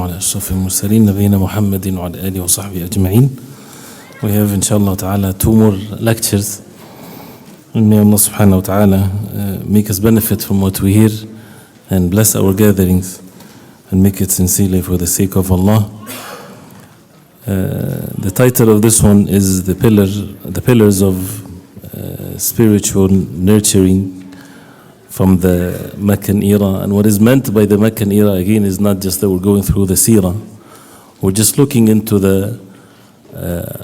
على أشرف المرسلين نبينا محمد وعلى آله وصحبه أجمعين. We have inshallah ta'ala 2 more lectures. And may Allah subhanahu wa ta'ala make us benefit from what we hear and bless our gatherings and make it sincerely for the sake of Allah. The title of this one is the pillars of spiritual nurturing from the Meccan era. And what is meant by the Meccan era again is not just that we're going through the seerah. We're just looking into the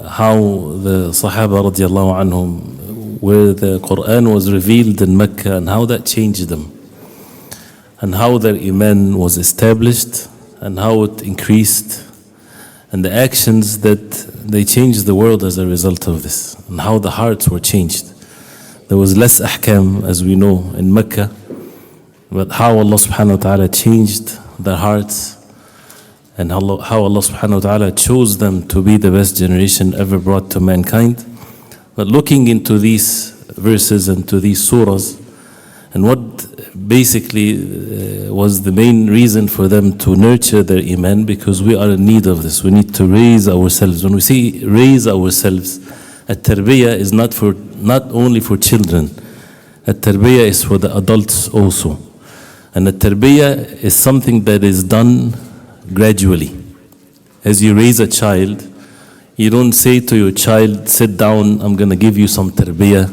how the Sahaba radiallahu anhum, where the Quran was revealed in Mecca and how that changed them, and how their iman was established and how it increased, and the actions that they changed the world as a result of this, and how the hearts were changed. There was less ahkam, as we know, in Mecca, but how Allah subhanahu wa ta'ala changed their hearts, and how Allah subhanahu wa ta'ala chose them to be the best generation ever brought to mankind. But looking into these verses and to these surahs, and what basically was the main reason for them to nurture their iman, because we are in need of this. We need to raise ourselves. When we say raise ourselves, at-tarbiyah is not only for children. At-tarbiyah is for the adults also. And at-tarbiyah is something that is done gradually. As you raise a child, you don't say to your child, sit down, I'm going to give you some tarbiyah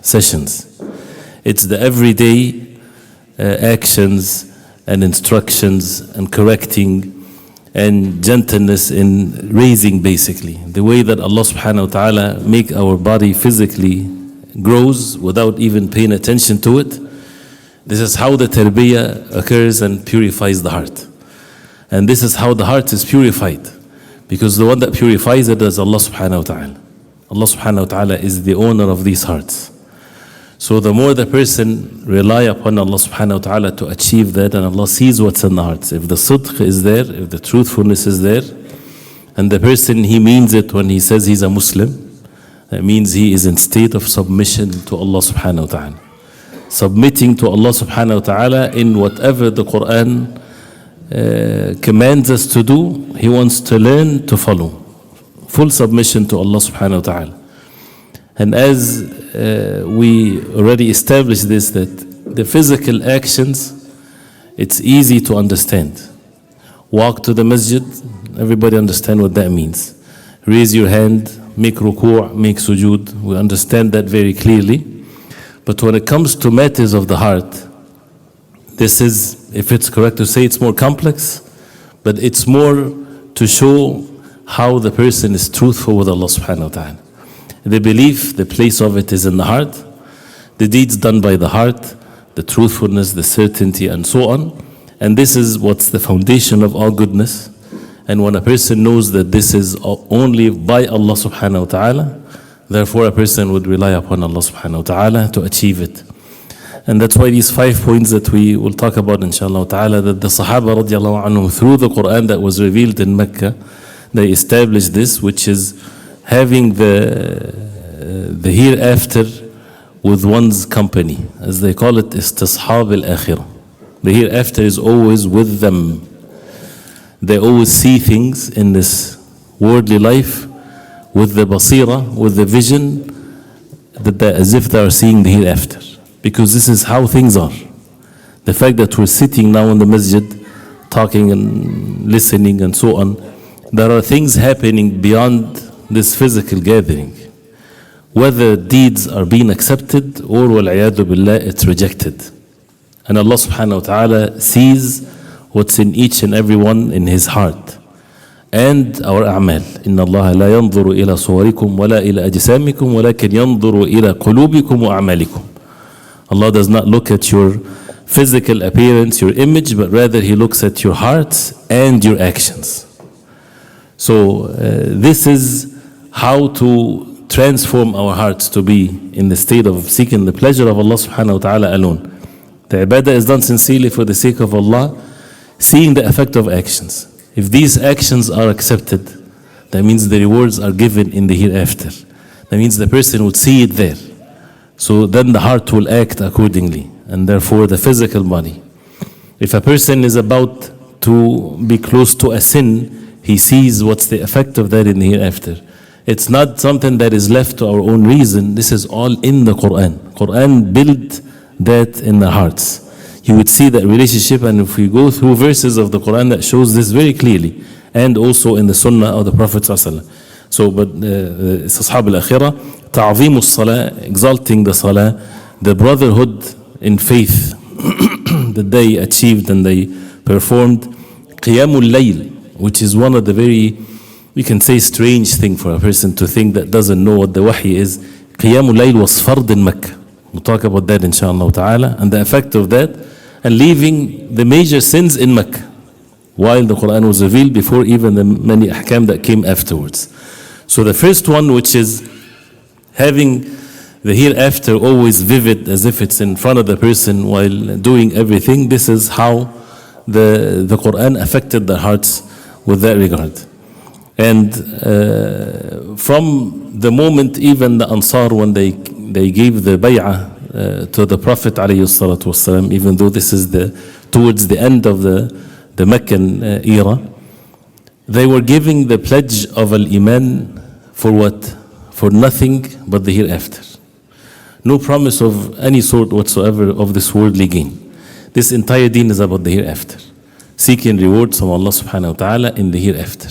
sessions. It's the everyday actions and instructions and correcting and gentleness in raising, basically. The way that Allah subhanahu wa ta'ala make our body physically grows without even paying attention to it. This is how the tarbiyah occurs and purifies the heart. And this is how the heart is purified, because the one that purifies it is Allah subhanahu wa ta'ala. Allah subhanahu wa ta'ala is the owner of these hearts. So the more the person rely upon Allah subhanahu wa ta'ala to achieve that, and Allah sees what's in the hearts. If the sidq is there, if the truthfulness is there, and the person, he means it when he says he's a Muslim, that means he is in state of submission to Allah subhanahu wa ta'ala. Submitting to Allah subhanahu wa ta'ala in whatever the Quran commands us to do, he wants to learn to follow. Full submission to Allah subhanahu wa ta'ala. And as we already established this, that the physical actions, it's easy to understand. Walk to the masjid, everybody understand what that means. Raise your hand, make ruku', make sujood, we understand that very clearly. But when it comes to matters of the heart, this is, if it's correct to say, it's more complex, but it's more to show how the person is truthful with Allah subhanahu wa ta'ala. The belief, the place of it is in the heart, the deeds done by the heart, the truthfulness, the certainty, and so on. And this is what's the foundation of all goodness. And when a person knows that this is only by Allah subhanahu wa ta'ala, therefore a person would rely upon Allah subhanahu wa ta'ala to achieve it. And that's why these 5 points that we will talk about inshallah ta'ala, that the Sahaba radiallahu anhum, through the Quran that was revealed in Mecca, they established this, which is having the hereafter with one's company, as they call it, istishab al-akhirah. The hereafter is always with them. They always see things in this worldly life with the basira, with the vision, as if they are seeing the hereafter. Because this is how things are. The fact that we're sitting now in the masjid, talking and listening and so on, there are things happening beyond this physical gathering. Whether deeds are being accepted or wal-'iyadu billah, it's rejected. And Allah subhanahu wa ta'ala sees what's in each and every one in his heart. And our a'mal. Inna Allah la yanzuru ila suwarikum wa la ila ajsamikum walakin yanzuru ila qulubikum wa a'malikum. Allah does not look at your physical appearance, your image, but rather He looks at your hearts and your actions. So this is how to transform our hearts to be in the state of seeking the pleasure of Allah subhanahu wa ta'ala alone. The ibadah is done sincerely for the sake of Allah, seeing the effect of actions. If these actions are accepted, that means the rewards are given in the hereafter. That means the person would see it there. So then the heart will act accordingly, and therefore the physical body. If a person is about to be close to a sin, he sees what's the effect of that in the hereafter. It's not something that is left to our own reason. This is all in the Quran. Quran built that in the hearts. You would see that relationship, and if we go through verses of the Quran that shows this very clearly, and also in the Sunnah of the Prophet ﷺ. So, but it's Ashab al-Akhirah, ta'zeem al-salah, exalting the salah, the brotherhood in faith that they achieved and they performed, qiyamul layl, which is one of the very, we can say, strange thing for a person to think that doesn't know what the wahi is. Qiyamul layl was fard in Mecca. We'll talk about that inshallah ta'ala, and the effect of that, and leaving the major sins in Mecca, while the Quran was revealed before even the many ahkam that came afterwards. So the first one, which is having the hereafter always vivid as if it's in front of the person while doing everything, this is how the Quran affected their hearts with that regard. And from the moment even the Ansar, when they gave the bay'ah to the Prophet ﷺ, even though this is towards the end of the Meccan era, they were giving the pledge of al-Iman for what? For nothing but the hereafter. No promise of any sort whatsoever of this worldly gain. This entire deen is about the hereafter. Seeking rewards from Allah subhanahu wa ta'ala in the hereafter.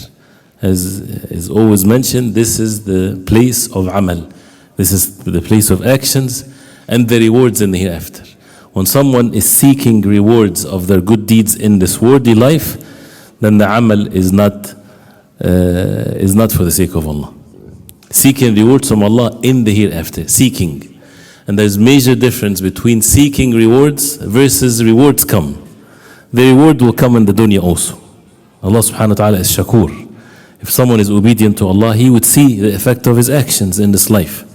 As is always mentioned, this is the place of amal. This is the place of actions and the rewards in the hereafter. When someone is seeking rewards of their good deeds in this worldly life, then the amal is not for the sake of Allah. Seeking rewards from Allah in the hereafter. Seeking. And there's major difference between seeking rewards versus rewards come. The reward will come in the dunya also. Allah subhanahu wa ta'ala is shakur. If someone is obedient to Allah, he would see the effect of his actions in this life.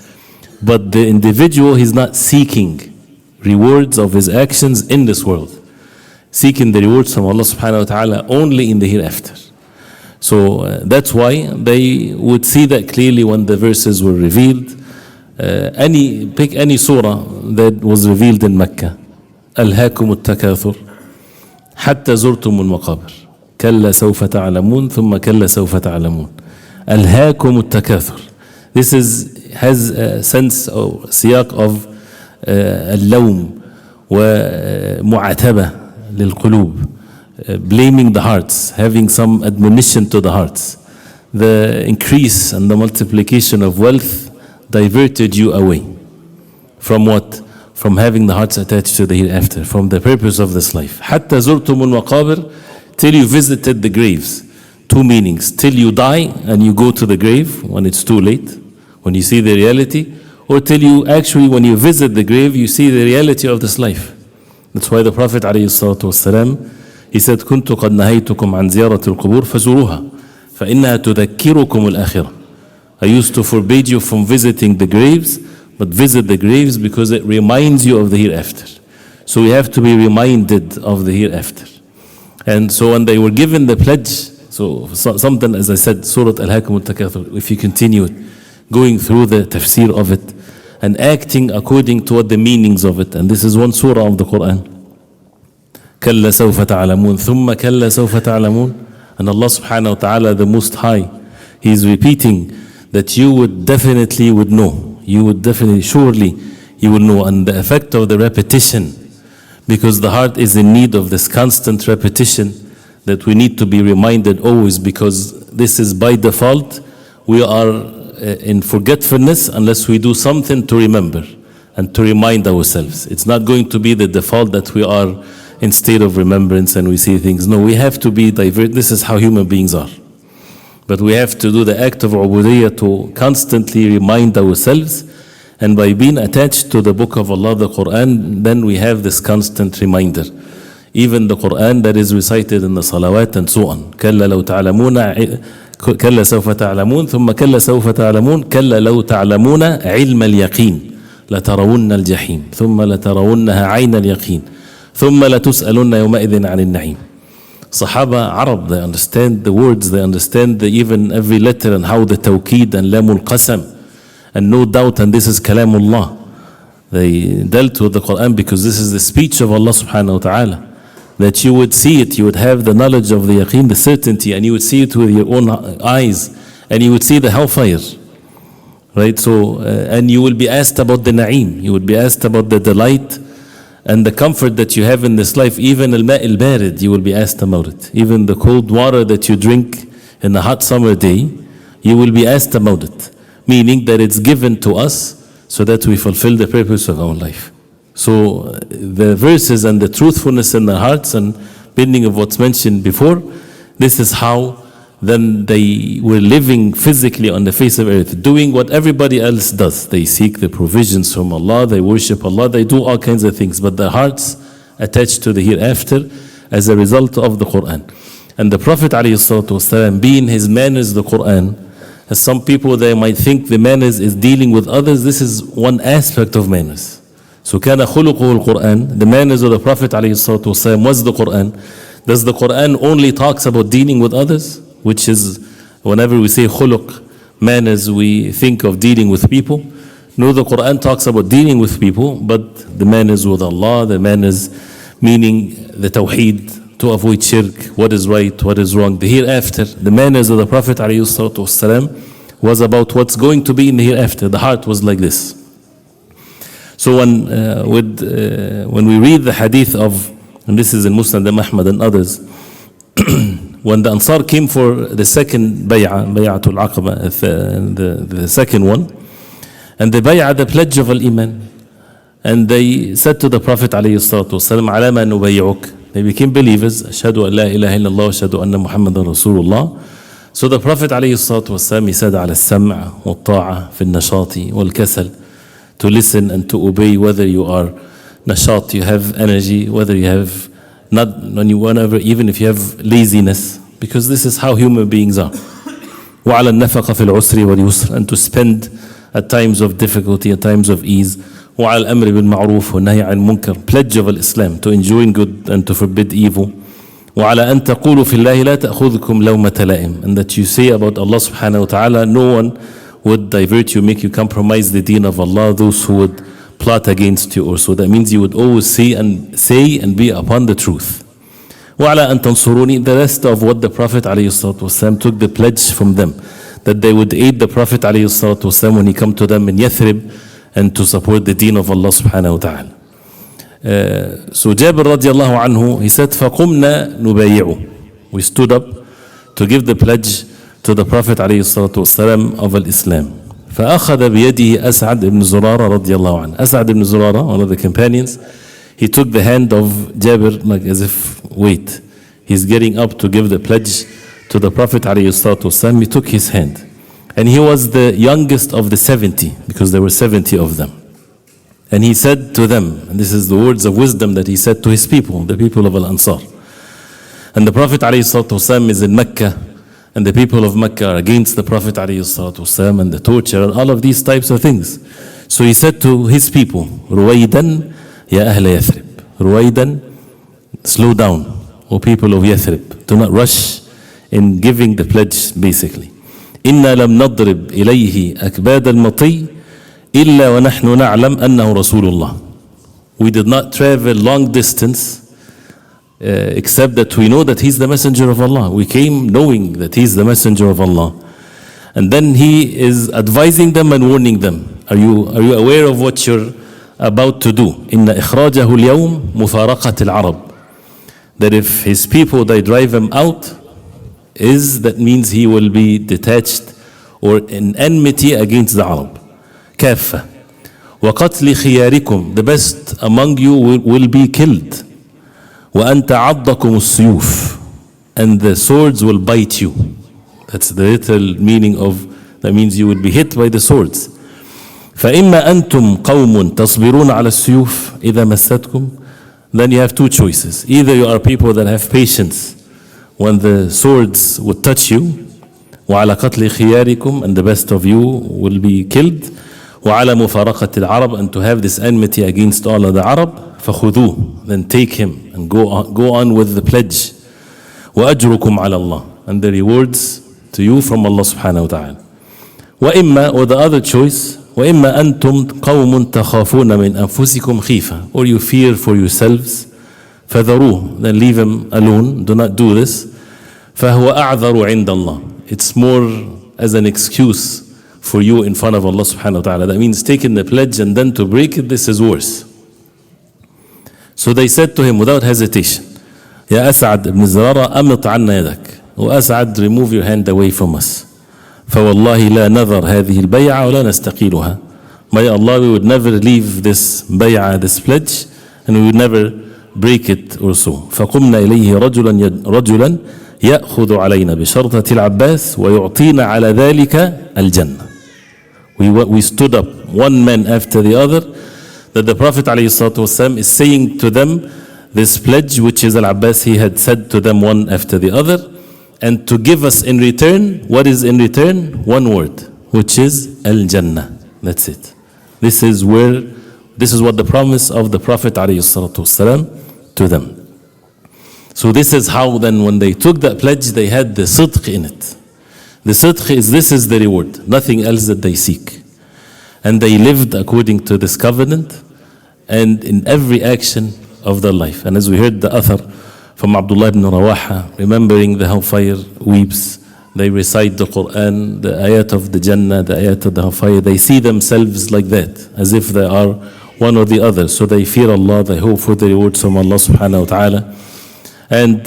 But the individual, he's not seeking rewards of his actions in this world. Seeking the rewards from Allah subhanahu wa ta'ala only in the hereafter. So that's why they would see that clearly when the verses were revealed. Pick any surah that was revealed in Mecca. ألهاكم التكاثر حتى زرتم المقابر كلا سوف تعلمون ثم كلا سوف تعلمون. ألهاكم التكاثر. This has a sense or سياق of اللوم ومعاتبة للقلوب, blaming the hearts, having some admonition to the hearts. The increase and the multiplication of wealth diverted you away from what? From having the hearts attached to the hereafter, from the purpose of this life. حتى زرتم المقابر, till you visited the graves. Two meanings: till you die and you go to the grave when it's too late, when you see the reality, or till you actually, when you visit the grave, you see the reality of this life. That's why the Prophet ﷺ, he said, كنت قد نهيتكم عن زيارة القبور فزوروها فإنها تذكركم الآخرة. I used to forbid you from visiting the graves, but visit the graves because it reminds you of the hereafter. So we have to be reminded of the hereafter. And so when they were given the pledge, so something, as I said, Surah Al-Hakum Al-Takathur, if you continue going through the tafsir of it and acting according to what the meanings of it, and this is one surah of the Quran. كَلَّا سَوْفَ تَعْلَمُونَ ثُمَّ كَلَّا سَوْفَ تَعْلَمُونَ. And Allah subhanahu wa ta'ala, the Most High, He is repeating that you would definitely would know. You would definitely, surely you will know. And the effect of the repetition, because the heart is in need of this constant repetition, that we need to be reminded always, because this is by default. We are in forgetfulness unless we do something to remember and to remind ourselves. It's not going to be the default that we are in state of remembrance and we see things. No, we have to be diverted. This is how human beings are. But we have to do the act of ubudiyyah to constantly remind ourselves, and by being attached to the book of Allah, the Quran, then we have this constant reminder. Even the Quran that is recited in the salawat and so on. كَلَّا لَوْ تَعْلَمُونَ كَلَّا سَوْفَ تَعْلَمُونَ ثُمَّ كَلَّا سَوْفَ تَعْلَمُونَ كَلَّا لَوْ تَعْلَمُونَ عِلْمَ الْيَقِينِ لَتَرَوُنَّ الْجَحِيمِ ثُمَّ لَتَرَوُنَّهَا عَيْنَ الْيَقِينِ ثُمَّ لَتُسْأَلُنَّ يَوْمَئِذٍ عَنِ النَّعِيمِ. Sahaba, Arab, they understand the words, they understand even every letter and how the tawqeed and lamul qasam, and no doubt, and this is kalamullah. They dealt with the Quran because this is the speech of Allah subhanahu wa ta'ala. that you would see it, you would have the knowledge of the yaqeen, the certainty, and you would see it with your own eyes, and you would see the hellfire. Right? So, and you will be asked about the na'im, you would be asked about the delight and the comfort that you have in this life. Even al-ma' al-barid, you will be asked about it. Even the cold water that you drink in a hot summer day, you will be asked about it. Meaning that it's given to us so that we fulfill the purpose of our life. So the verses and the truthfulness in their hearts and bending of what's mentioned before, this is how then they were living physically on the face of earth, doing what everybody else does. They seek the provisions from Allah, they worship Allah, they do all kinds of things, but their hearts attached to the hereafter as a result of the Quran. And the Prophet ﷺ, being his manners the Quran, as some people they might think the manners is dealing with others, this is one aspect of manners. So كان خلقه القرآن, the manners of the Prophet ﷺ was the Quran. Does the Quran only talks about dealing with others? Which is, whenever we say khuluq, manners, we think of dealing with people. No, the Quran talks about dealing with people, but the manners with Allah, the manners meaning the tawheed, to avoid shirk, what is right, what is wrong. The hereafter, the manners of the Prophet ﷺ was about what's going to be in the hereafter. The heart was like this. So when we read the hadith of, and this is in Musnad Ahmad and others, when the Ansar came for the second bay'atul aqaba, the second one, and the bay'ah, the pledge of al-iman, and they said to the Prophet ﷺ, ala ma nubay'uk, they became believers, ashhadu an la ilaha illallah, ashhadu anna Muhammadan Rasulullah. So the Prophet ﷺ, he said, ala as-sam' wa ta'a fi al-nashati wal kasal, to listen and to obey, whether you are nashat, you have energy, whether you have not, whenever, even if you have laziness, because this is how human beings are. وَعَلَى النَّفَقَ فِي الْعُسْرِ وَالْيُسْرِ, and to spend at times of difficulty, at times of ease. وَعَلى الْأَمْرِ بِالْمَعْرُوفِ وَالنَّهْيِ عَنِ الْمُنكَرِ, pledge of Islam, to enjoin good and to forbid evil. وَعَلَى أَن تَقُولُوا فِي اللَّهِ لَا تَأْخُذْكُمْ لَوْمَةَ لَائِمٍ, and that you say about Allah subhanahu wa ta'ala, no one would divert you, make you compromise the deen of Allah, those who would plot against you or so. That means you would always say and be upon the truth. وَعَلَىٰ أَن تَنْصُرُونِي, the rest of what the Prophet ﷺ took the pledge from them, that they would aid the Prophet ﷺ when he come to them in Yathrib and to support the deen of Allah subhanahu wa ta'ala. So Jabir radiallahu anhu, he said, فَقُمْنَا نُبَيِّعُ, we stood up to give the pledge to the Prophet ﷺ of Islam. فأخذ بيده أسعد ibn Zurara radiallahu anhu. As'ad ibn Zurara, one of the companions, he took the hand of Jabir like as if, wait, he's getting up to give the pledge to the Prophet ﷺ. He took his hand. And he was the youngest of the 70, because there were 70 of them. And he said to them, and this is the words of wisdom that he said to his people, the people of Al-Ansar. And the Prophet ﷺ is in Mecca, and the people of Mecca are against the Prophet ﷺ and the torture and all of these types of things. So he said to his people, Ruwaydan ya ahla Yathrib. Ruwaydan, slow down, O people of Yathrib. Do not rush in giving the pledge, basically. Inna lam nadrib ilayhi akbad al-mati illa wa nahnu na'lam annahu Rasulullah. We did not travel long distance except that we know that he's the messenger of Allah. We came knowing that he's the messenger of Allah. And then he is advising them and warning them. Are you aware of what you're about to do? Inna ikhrajahu al-yawm mufaraqat al-arab. That if his people, they drive him out, that means he will be detached or in enmity against the Arab. Kaffa. وَقَتْلِ خِيَارِكُمْ, the best among you will be killed. وَأَنْ تَعَضَّكُمُ السُّيُوفِ, and the swords will bite you. That's the literal meaning of, that means you will be hit by the swords. فَإِمَّا أَنْتُمْ قَوْمٌ تَصْبِرُونَ عَلَى السُّيُوفِ إِذَا مَسَّتْكُمْ, then you have two choices. Either you are people that have patience when the swords would touch you, وَعَلَى قَتْلِ خِيَارِكُمْ, and the best of you will be killed, وَعَلَى مُفَارَقَةِ الْعَرَبِ, and to have this enmity against all of the Arab, فَخُذُوهُ, then take him and go on with the pledge. وَأَجْرُكُمْ عَلَى اللَّهِ, and the rewards to you from Allah subhanahu wa ta'ala. وَإِمَّا, or the other choice, وَإِمَّا أَنْتُمْ قَوْمٌ تَخَافُونَ مِنْ أَنفُسِكُمْ خِيفًا, or you fear for yourselves فذروه, then leave him alone, do not do this. فهو أعذر عند الله. It's more as an excuse for you in front of Allah subhanahu wa ta'ala. That means taking the pledge and then to break it, this is worse. So they said to him without hesitation, يا أسعد بن زرارة أمط عنا يدك. وأسعد, remove your hand away from us. فوالله لا نذر هذه البيعة ولا نستقيلها. May Allah, we would never leave this bay'ah, this pledge, and we would never break it or so. فقمنا إليه رجلا يأخذ علينا بشرطة العباس ويعطينا على ذلك الجنة. We stood up, one man after the other, that the Prophet ﷺ is saying to them this pledge, which is Al-Abbas, he had said to them one after the other, and to give us in return, what is in return? One word, which is Al-Jannah. That's it. This is what the promise of the Prophet ﷺ to them. So this is how then when they took that pledge, they had the sidq in it. The sidq is, this is the reward, nothing else that they seek. And they lived according to this covenant and in every action of their life. And as we heard the athar from Abdullah ibn Rawaha, remembering the hellfire weeps, they recite the Quran, the ayat of the Jannah, the ayat of the hellfire, they see themselves like that, as if they are one or the other. So they fear Allah, they hope for the rewards from Allah subhanahu wa ta'ala. And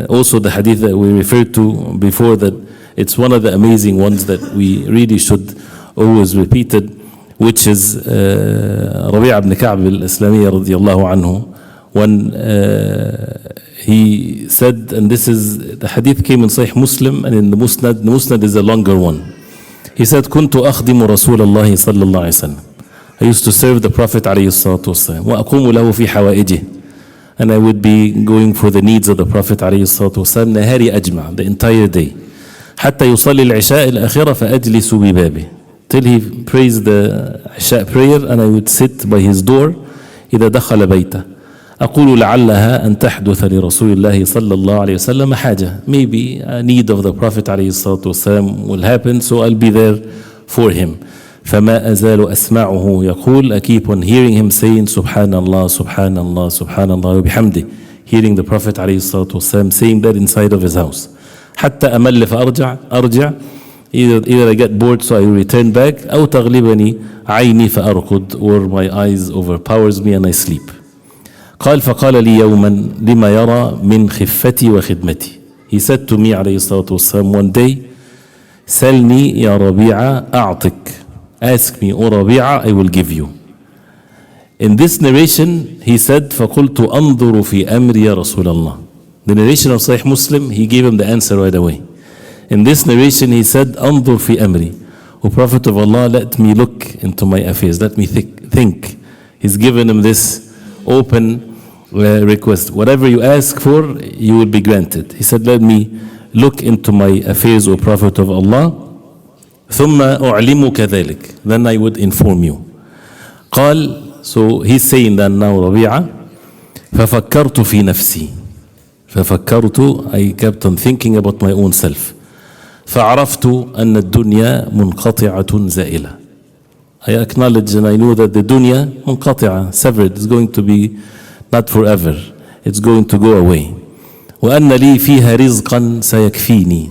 also the hadith that we referred to before, that it's one of the amazing ones that we really should always repeat it, which is Rabi' ibn Ka'b al-Islamiyya radiyallahu anhu, when he said, and this is, the hadith came in Sahih Muslim and in the Musnad is a longer one. He said, كنت أخدم رسول الله صلى الله عليه وسلم. I used to serve the Prophet عليه الصلاة والسلام وأقوم له في حوائجه. And I would be going for the needs of the Prophet عليه الصلاة والسلام نهاري أجمع, the entire day. حتى يصلي العشاء الأخيرة فأجلس ببابه. Till he prays the Isha prayer and I would sit by his door إذا دخل بيته. أقول لعلها أن تحدث لرسول الله صلى الله عليه وسلم حاجة. Maybe a need of the Prophet عليه الصلاة والسلام will happen, so I'll be there for him. فما أزال أسمعه يقول, I keep on hearing him saying سبحان الله سبحان الله سبحان الله وبحمده, hearing the Prophet عليه الصلاة والسلام saying that inside of his house. حتى أمل فأرجع, either I get bored so I return back, أو تغلبني عيني فأرقد, or my eyes overpowers me and I sleep. قال فقال لي يوما لما يرى من خفتي وخدمتي. He said to me عليه الصلاة والسلام one day, سلني يا ربيعة أعطك. Ask me, O Rabi'a, I will give you. In this narration, he said, فَقُلْتُ أَنظُرُ فِي أَمْرِ يَا رَسُولَ اللَّهِ. The narration of Sahih Muslim, he gave him the answer right away. In this narration, he said, أَنظُرْ فِي أَمْرِ. O Prophet of Allah, let me look into my affairs. Let me think. He's given him this open request. Whatever you ask for, you will be granted. He said, let me look into my affairs, O Prophet of Allah. ثم أعلمك ذلك. Then I would inform you. قال, so he's saying that now ربيعة, ففكرت في نفسي. ففكرت, I kept on thinking about my own self. فعرفت أن الدنيا منقطعة زائلة. I acknowledge and I know that the dunya منقطعة, severed, is going to be not forever. It's going to go away. وأن لي فيها رزقا سيكفيني.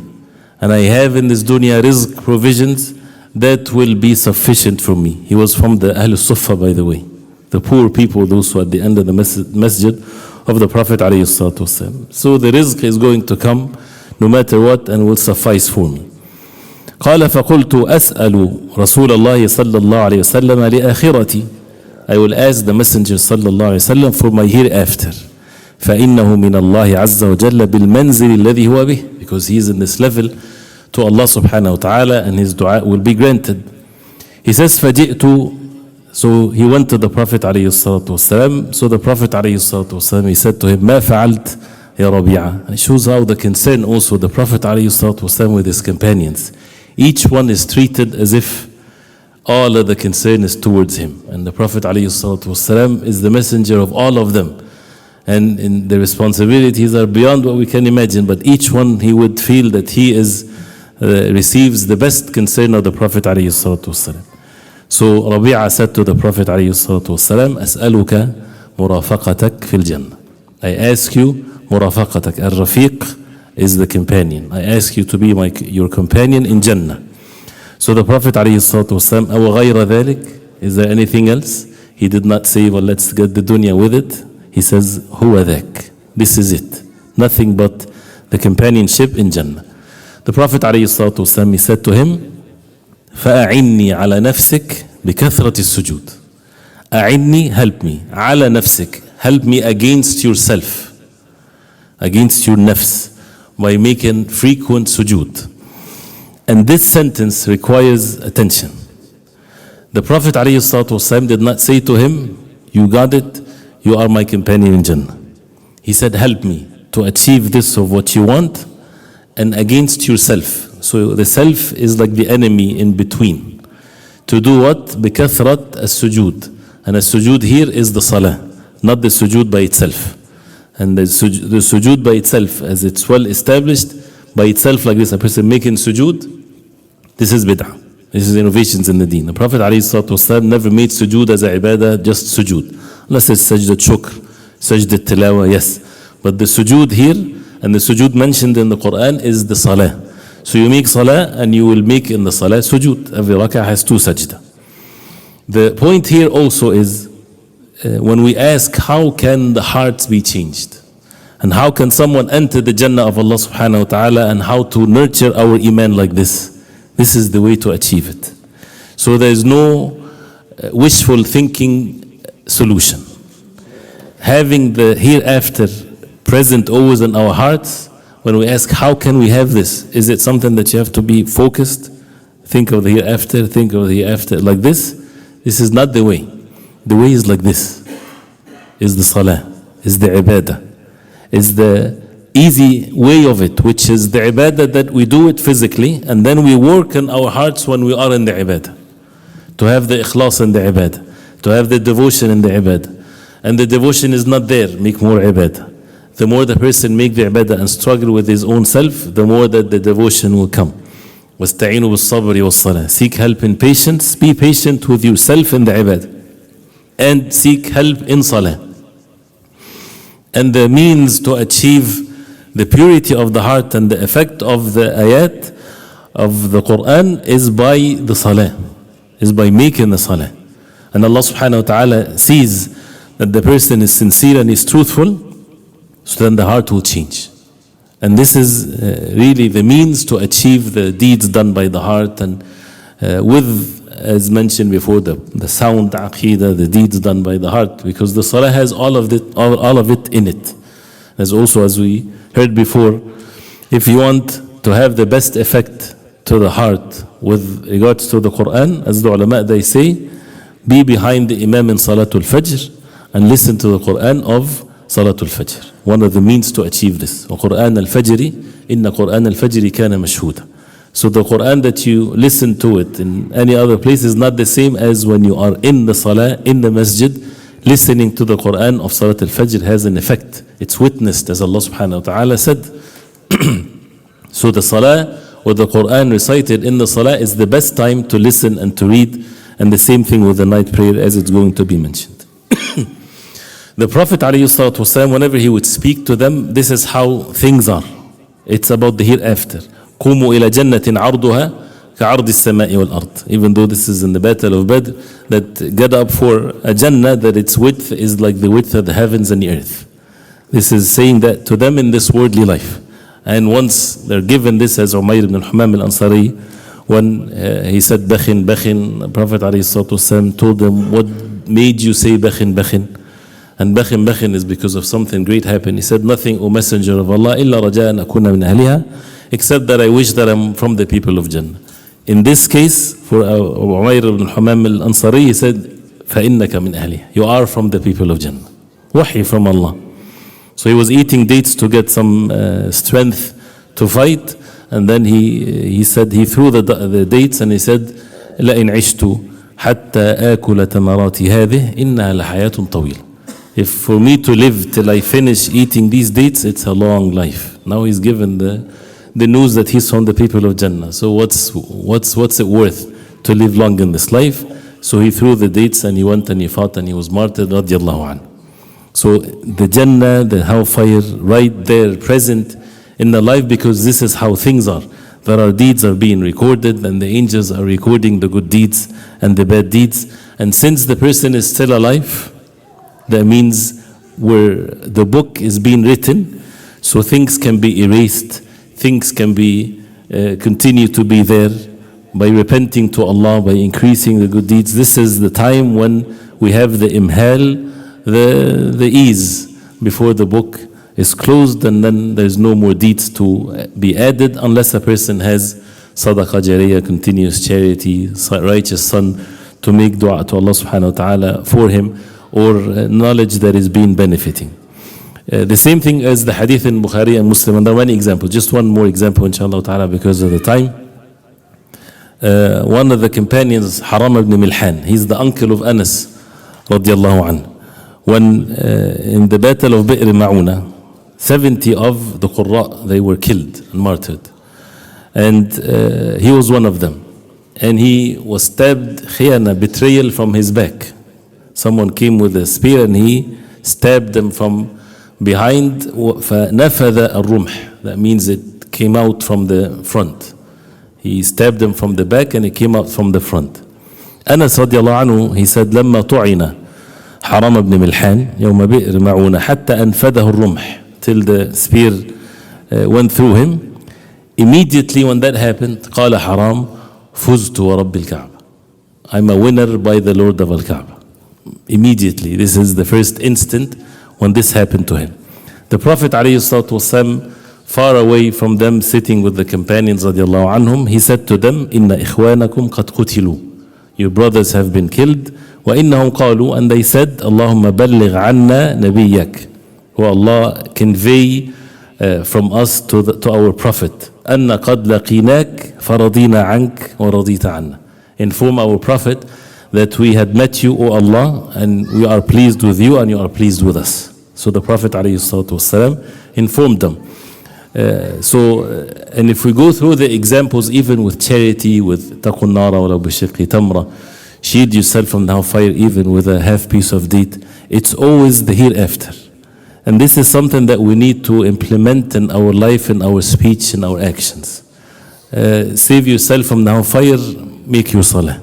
And I have in this dunya rizq provisions that will be sufficient for me. He was from the Ahl Sufa, by the way. The poor people, those who are at the end of the masjid of the Prophet ﷺ. So the rizq is going to come no matter what and will suffice for me. قال فقلت أسأل رسول الله صلى الله عليه وسلم لآخرتي. I will ask the Messenger صلى الله عليه وسلم for my hereafter. فإنه من الله عز وجل بالمنزل الذي هو به. Because he is in this level to Allah subhanahu wa ta'ala and his dua will be granted. He says, فَجِئْتُ. So he went to the Prophet alayhi salatu wasalam. So the Prophet alayhi salatu wasalam, he said to him, مَا فَعَلْتَ يَا رَبِيعَ. It shows how the concern also the Prophet alayhi salatu wasalam with his companions. Each one is treated as if all of the concern is towards him. And the Prophet alayhi salatu wasalam is the messenger of all of them. And in the responsibilities are beyond what we can imagine, but each one he would feel that he is receives the best concern of the Prophet alayhi salatu wasalam. So Rabi'a said to the Prophet alayhi salatu wasalam, أسألك مرافقتك في الجنة. I ask you مرافقتك. الرفيق is the companion. I ask you to be your companion in Jannah. So the Prophet عليه الصلاة والسلام أو غير ذلك, is there anything else? He did not say, well, let's get the dunya with it. He says, هو ذاك. This is it. Nothing but the companionship in Jannah. The Prophet عليه الصلاة والسلام, he said to him, فأعني على نفسك بكثرة السجود. أعني, help me. على نفسك, help me against yourself, against your nafs, by making frequent sujood. And this sentence requires attention. The Prophet ﷺ did not say to him, you got it, you are my companion in Jannah. He said, help me to achieve this of what you want and against yourself. So the self is like the enemy in between. To do what? بكثرة السجود. And the sujood here is the salah, not the sujood by itself. And the sujood by itself, as it's well established, by itself like this, a person making sujood, this is bid'ah. This is innovations in the deen. The Prophet ﷺ never made sujood as a ibadah, just sujood. Unless it's sajdat shukr, sajdat tilawa, yes. But the sujood here, and the sujood mentioned in the Quran, is the salah. So you make salah, and you will make in the salah sujood. Every rak'ah has 2 sajda. The point here also is, when we ask how can the hearts be changed and how can someone enter the Jannah of Allah subhanahu wa ta'ala and how to nurture our iman like this is the way to achieve it. So there is no wishful thinking solution. Having the hereafter present always in our hearts, when we ask how can we have this, is it something that you have to be focused, think of the hereafter, think of the hereafter like this? This is not the way. The way is like this, is the salah, is the ibadah, is the easy way of it, which is the ibadah that we do it physically and then we work in our hearts when we are in the ibadah. To have the ikhlas in the ibadah, to have the devotion in the ibadah. And the devotion is not there, make more ibadah. The more the person make the ibadah and struggle with his own self, the more that the devotion will come. وَاسْتَعِينُوا بِالصَّبْرِ وَالصَّلَاةِ. Seek help in patience, be patient with yourself in the ibadah. And seek help in salah. And the means to achieve the purity of the heart and the effect of the ayat of the Quran is by the salah, is by making the salah. And Allah subhanahu wa ta'ala sees that the person is sincere and is truthful, so then the heart will change. And this is really the means to achieve the deeds done by the heart and with, as mentioned before, the sound aqidah, the deeds done by the heart, because the salah has all of it in it. As also as we heard before, if you want to have the best effect to the heart with regards to the Quran, as the ulama they say, be behind the Imam in Salatul Fajr and listen to the Quran of Salatul Fajr. One of the means to achieve this. وَقُرْآنَ الْفَجْرِ إِنَّ قُرْآنَ الْفَجْرِ كَانَ مَشْهُودًا. So the Quran that you listen to it in any other place is not the same as when you are in the salah, in the masjid, listening to the Quran of Salat al-Fajr has an effect. It's witnessed, as Allah subhanahu wa ta'ala said. So the salah or the Quran recited in the salah is the best time to listen and to read, and the same thing with the night prayer as it's going to be mentioned. The Prophet ﷺ, whenever he would speak to them, this is how things are. It's about the hereafter. قُومُوا إِلَى جَنَّةٍ عَرْضُهَا كَعَرْضِ السَّمَاءِ وَالْأَرْضِ. Even though this is in the battle of Badr, that get up for a Jannah, that its width is like the width of the heavens and the earth. This is saying that to them in this worldly life. And once they're given this, as Umayr ibn al-Humam al-Ansari, when he said, Bakhin, Bakhin, the Prophet ﷺ told them, what made you say Bakhin, Bakhin? And Bakhin, Bakhin is because of something great happened. He said, nothing, O Messenger of Allah, إِلَّا رَجَاءً أَكُونَ مِنْ أَهْلِهَا, except that I wish that I'm from the people of Jannah. In this case, for Umayr ibn al-Humam al-Ansari, he said, فَإِنَّكَ مِنْ أَهْلِهَا. You are from the people of Jannah. Wahi from Allah. So he was eating dates to get some strength to fight, and then he said, he threw the dates and he said, لَإِنْ عِشْتُ حَتَّى آكُلَ تَمَرَاتِ هَذِهِ إِنَّهَا لَحَيَاةٌ طَوِيلٌ. If for me to live till I finish eating these dates, it's a long life. Now he's given the news that he's from the people of Jannah. So what's it worth to live long in this life? So he threw the dates and he went and he fought and he was martyred, radiallahu anhu. So the Jannah, the hellfire, right there present in the life, because this is how things are. That our deeds are being recorded, and the angels are recording the good deeds and the bad deeds. And since the person is still alive, that means where the book is being written, so things can be erased, things can be continue to be there by repenting to Allah, by increasing the good deeds. This is the time when we have the imhal, the ease before the book is closed, and then there's no more deeds to be added unless a person has sadaqah jariyah, continuous charity, righteous son to make dua to Allah subhanahu wa ta'ala for him, or knowledge that is being benefiting. The same thing as the hadith in Bukhari and Muslim, and there are many examples. Just one more example inshallah ta'ala because of the time. One of the companions, Haram ibn Milhan, he's the uncle of Anas radiallahu anhu. When in the battle of Bi'r Ma'una, 70 of the Qurra, they were killed and martyred. And he was one of them. And he was stabbed, khiyana, betrayal from his back. Someone came with a spear and he stabbed them from behind. فَنَفَذَ الرُّمْح. That means it came out from the front. He stabbed them from the back and it came out from the front. Anas radiallahu anhu, he said, لما طعن حرام بن ملحان يوم بئر معونة حتى أنفذه الرمح, till the spear went through him. Immediately when that happened, قال حرام فزت ورب الكعبة. I'm a winner by the Lord of Al-Kaaba. Immediately, this is the first instant when this happened to him. The Prophet ﷺ, far away from them, sitting with the companions radiallahu anhum, he said to them, إِنَّ إِخْوَانَكُمْ قَدْ قُتِلُوا. Your brothers have been killed. وَإِنَّهُمْ قَالُوا, and they said, اللهم بلغ عنا نبيك. Oh Allah, convey from us to our Prophet. أَنَّ قَدْ لَقِينَاكَ فَرَضِينَا عَنْكَ وَرَضِيتَ عَنَّا. Inform our Prophet that we had met you, O Allah, and we are pleased with you and you are pleased with us. So the Prophet ﷺ informed them. And if we go through the examples, even with charity, with taqun nara wala bishiqi tamra, shield yourself from the hellfire even with a half piece of date, it's always the hereafter. And this is something that we need to implement in our life, in our speech, in our actions. Save yourself from the hellfire, make your salah.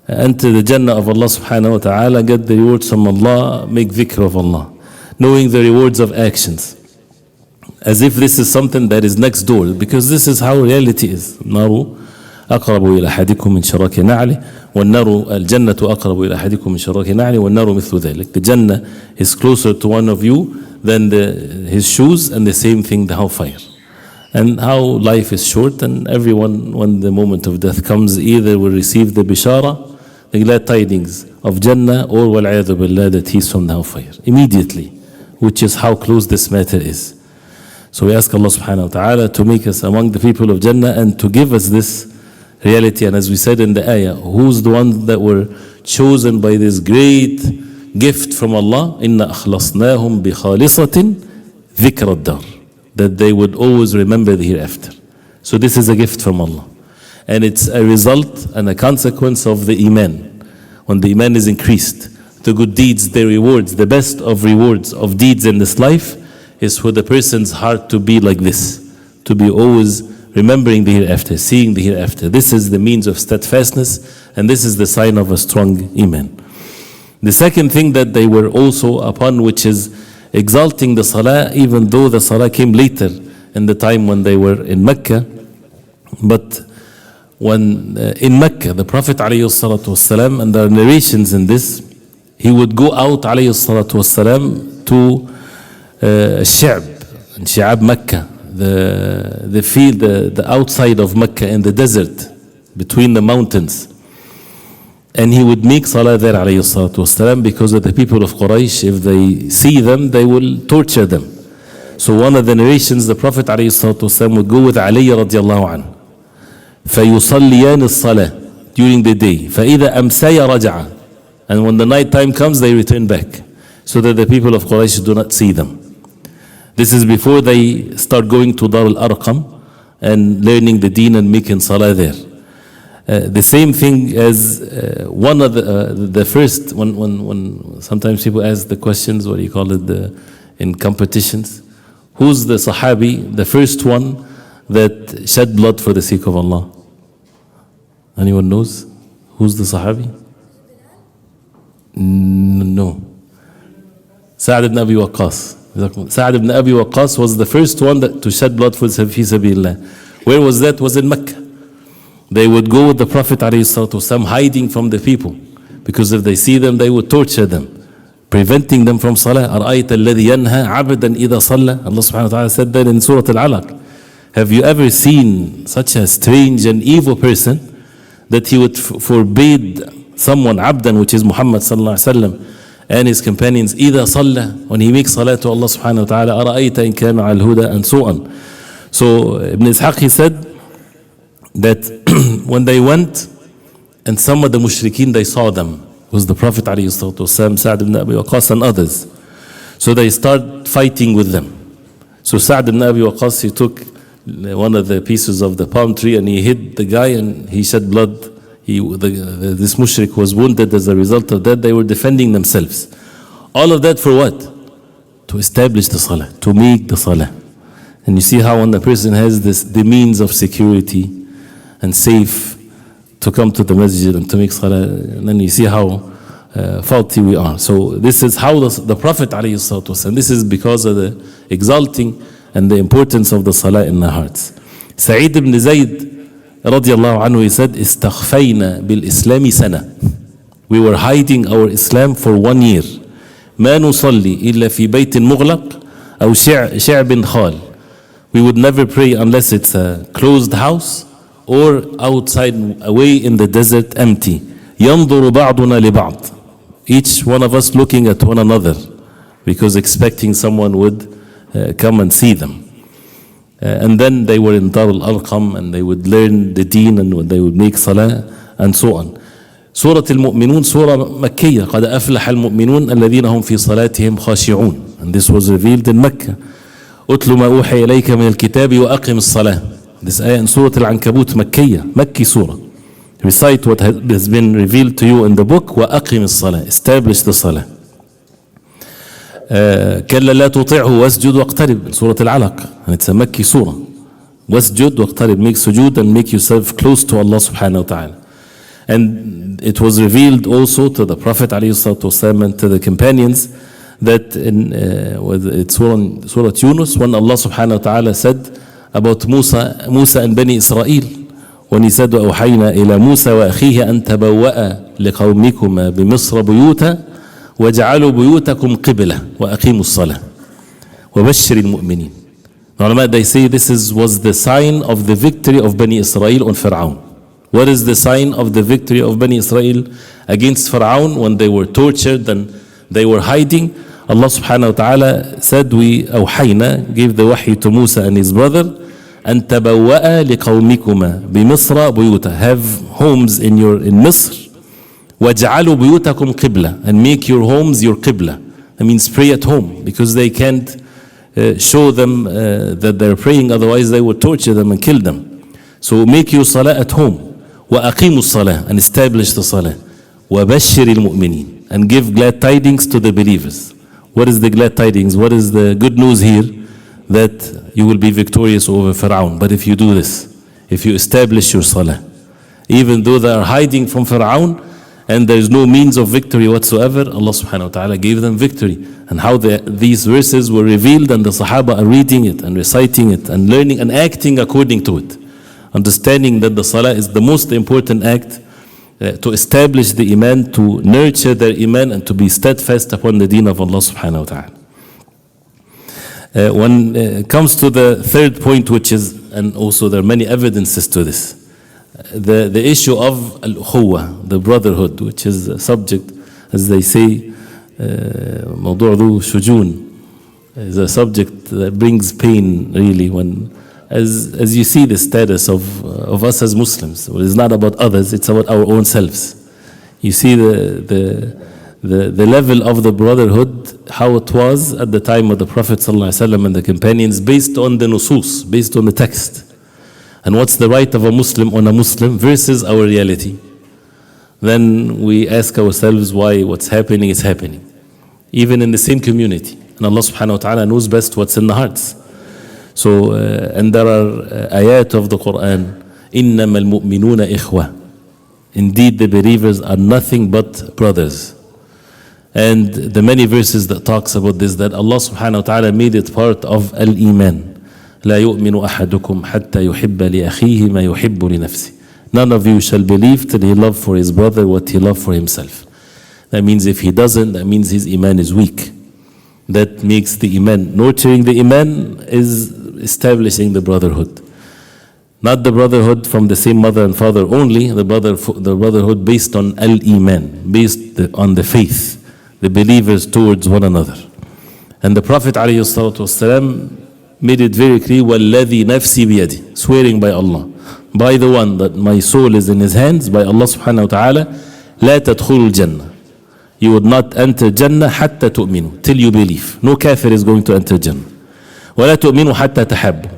Enter the Jannah of Allah subhanahu wa ta'ala, get the rewards from Allah, make dhikr of Allah. Knowing the rewards of actions. As if this is something that is next door, because this is how reality is. النار أقرب إلى أحدكم من شراك نعله والنار الجنة أقرب إلى أحدكم من شراك نعله والنار مثل ذلك. The Jannah is closer to one of you than his shoes, and the same thing the hellfire. And how life is short, and everyone, when the moment of death comes, either will receive the bishara, the glad tidings of Jannah, or wal'ayadu billah, that he's from the hellfire immediately, which is how close this matter is. So we ask Allah subhanahu wa ta'ala to make us among the people of Jannah and to give us this reality. And as we said in the ayah, who's the ones that were chosen by this great gift from Allah? Inna akhlasnahum bi khalisatin dhikr ad-dar, that they would always remember the hereafter. So this is a gift from Allah. And it's a result and a consequence of the iman. When the iman is increased, the good deeds, the rewards, the best of rewards of deeds in this life is for the person's heart to be like this, to be always remembering the hereafter, seeing the hereafter. This is the means of steadfastness, and this is the sign of a strong iman. The second thing that they were also upon, which is exalting the salah, even though the salah came later in the time when they were in Mecca. But when in Mecca, the Prophet ﷺ, and there are narrations in this, he would go out ﷺ to Shi'b, and Shi'ab Mecca, the field, the outside of Mecca in the desert, between the mountains. And he would make salah there ﷺ, because of the people of Quraysh. If they see them, they will torture them. So one of the narrations, the Prophet ﷺ would go with Ali radiallahu anhu. فَيُصَلِّيَانِ الصَّلَاةِ, during the day. فَإِذَا أَمْسَيَ رَجَعَ, and when the night time comes, they return back, so that the people of Quraysh do not see them. This is before they start going to Dar al-Arqam and learning the deen and making salah there. The same thing as one of the first, when sometimes people ask the questions, what do you call it, in competitions, who's the Sahabi, the first one that shed blood for the sake of Allah? Anyone knows? Who's the Sahabi? No. Sa'ad ibn Abi Waqqas. Sa'ad ibn Abi Waqqas was the first one to shed blood for fi sabilillah. Where was that? Was in Mecca. They would go with the Prophet ﷺ hiding from the people, because if they see them, they would torture them, preventing them from salah. أَرَأَيْتَ الَّذِي يَنْهَى عَبْدًا إِذَا صَلَّى. Allah subhanahu wa ta'ala said that in Surah Al-Alaq. Have you ever seen such a strange and evil person that he would forbid someone, abdan, which is Muhammad sallallahu alaihi wasallam, and his companions, إِذَا صَلَّى, when he makes salah to Allah subhanahu wa ta'ala, أَرَأَيْتَ إِنْ كَانَ عَلَى الْهُدَى, and so on. So Ibn Ishaq, he said that when they went and some of the mushrikeen, they saw them, it was the Prophet ﷺ, Sa'd ibn Abi Waqqas and others. So they start fighting with them. So Sa'd ibn Abi Waqqas, he took one of the pieces of the palm tree and he hit the guy and he shed blood. This mushrik was wounded as a result of that. They were defending themselves. All of that for what? To establish the salah, to make the salah. And you see how when the person has the means of security and safe to come to the masjid and to make salah, and then you see how faulty we are. So this is how the Prophet ﷺ, this is because of the exalting and the importance of the salah in the hearts. Sa'id ibn Zayd radiallahu anhu, he said, استخفينا بالإسلام سنة. We were hiding our Islam for 1 year. ما نصلي إلا في بيت مغلق أو شعب خال. We would never pray unless it's a closed house or outside, away in the desert, empty. ينظر بعضنا لبعض. Each one of us looking at one another, because expecting someone would come and see them. And then they were in Dar al-Arqam and they would learn the deen and they would make salah and so on. Surah Al-Mu'minun, Surah Makkiyah. قَدْ أَفْلَحَ الْمُؤْمِنُونَ الَّذِينَ هُمْ فِي صَلَاتِهِمْ خَاشِعُونَ. And this was revealed in Mecca. أُتْلُ مَا أُوحِيَ إِلَيْكَ مِنَ الْكِتَابِ وَأَقِمِ الصَّلَاةِ. This ayah in Surah Al-Ankabut, Makkiyah, Makki Surah. Recite what has been revealed to you in the book. وَأَقِمِ الصَّلَاةِ. Establish the salah. كلا لا تطيعه واسجد واقترب, Surah Al-Alaq, and it's a Makki surah. Wasjud waqtarib, make sujood and make yourself close to Allah subhanahu wa ta'ala. And it was revealed also to the Prophet ﷺ and to the companions that in Surah Yunus, when Allah subhanahu wa ta'ala said about Musa and Bani Israel, when he said وَأَوْحَيْنَا إِلَى مُوسَى وَأَخِيهِ أَن تَبَوَّأَ لِقَوْمِكُمَا بِمِصْرَ بُيُوتًا وَجَعَلُوا بُيُوتَكُمْ قِبْلَةً وَأَقِيمُوا الصَّلَاةَ وَبَشِّرِ الْمُؤْمِنِينَ. Ulama, they say this was the sign of the victory of Bani Israel on Fir'aun. What is the sign of the victory of Bani Israel against Fir'aun when they were tortured and they were hiding? Allah subhanahu wa ta'ala said, we awhayna, gave the wahy to Musa and his brother, أن تبوأ لقومكما بمصر بيوتا, have homes in Misr, وَجَعَلُوا بُيُوتَكُمْ قِبْلَةً, and make your homes your qibla. That means pray at home, because they can't show them that they're praying, otherwise they would torture them and kill them. So make your salah at home. وَأَقِيمُوا الصَّلَاةَ, and establish the salah. وَبَشِّرِ الْمُؤْمِنِينَ, and give glad tidings to the believers. What is the glad tidings? What is the good news here? That you will be victorious over Fir'aun. But if you do this, if you establish your salah, even though they are hiding from Fir'aun, and there is no means of victory whatsoever, Allah subhanahu wa ta'ala gave them victory. And how these verses were revealed, and the Sahaba are reading it and reciting it and learning and acting according to it. Understanding that the salah is the most important act to establish the iman, to nurture their iman, and to be steadfast upon the deen of Allah subhanahu wa ta'ala. When it comes to the third point, which is, and also there are many evidences to this, the issue of al-ukhuwa, the brotherhood, which is a subject, as they say, موضوع ذو شجون, is a subject that brings pain really when, as you see the status of us as Muslims. Well, it's not about others, it's about our own selves. You see the level of the brotherhood, how it was at the time of the Prophet ﷺ and the companions, based on the nusus, based on the text. and what's the right of a Muslim on a Muslim versus our reality, then we ask ourselves why what's happening is happening, even in the same community. And Allah subhanahu wa ta'ala knows best what's in the hearts. So, and there are ayat of the Quran, إِنَّمَا الْمُؤْمِنُونَ إِخْوَةً. Indeed, the believers are nothing but brothers. And the many verses that talks about this, that Allah subhanahu wa ta'ala made it part of al-Iman. لا يؤمن أحدكم حتى يحب لأخيه ما يحب لنفسه. None of you shall believe till he love for his brother what he love for himself. That means if he doesn't, that means his Iman is weak. That makes the Iman, nurturing the Iman is establishing the brotherhood. Not the brotherhood from the same mother and father only, the brotherhood based on al-Iman, based on the faith, the believers towards one another. And the Prophet ﷺ made it very clear, وَالَّذِي نَفْسِي بِيَدِي, swearing by Allah, by the one that my soul is in his hands, by Allah subhanahu wa ta'ala, لَا تَدْخُلُ الْجَنَّةِ, you would not enter Jannah حَتَّى تُؤْمِنُوا, till you believe. No kafir is going to enter Jannah. وَلَا تُؤْمِنُوا حَتَّى تَحَبُّوا.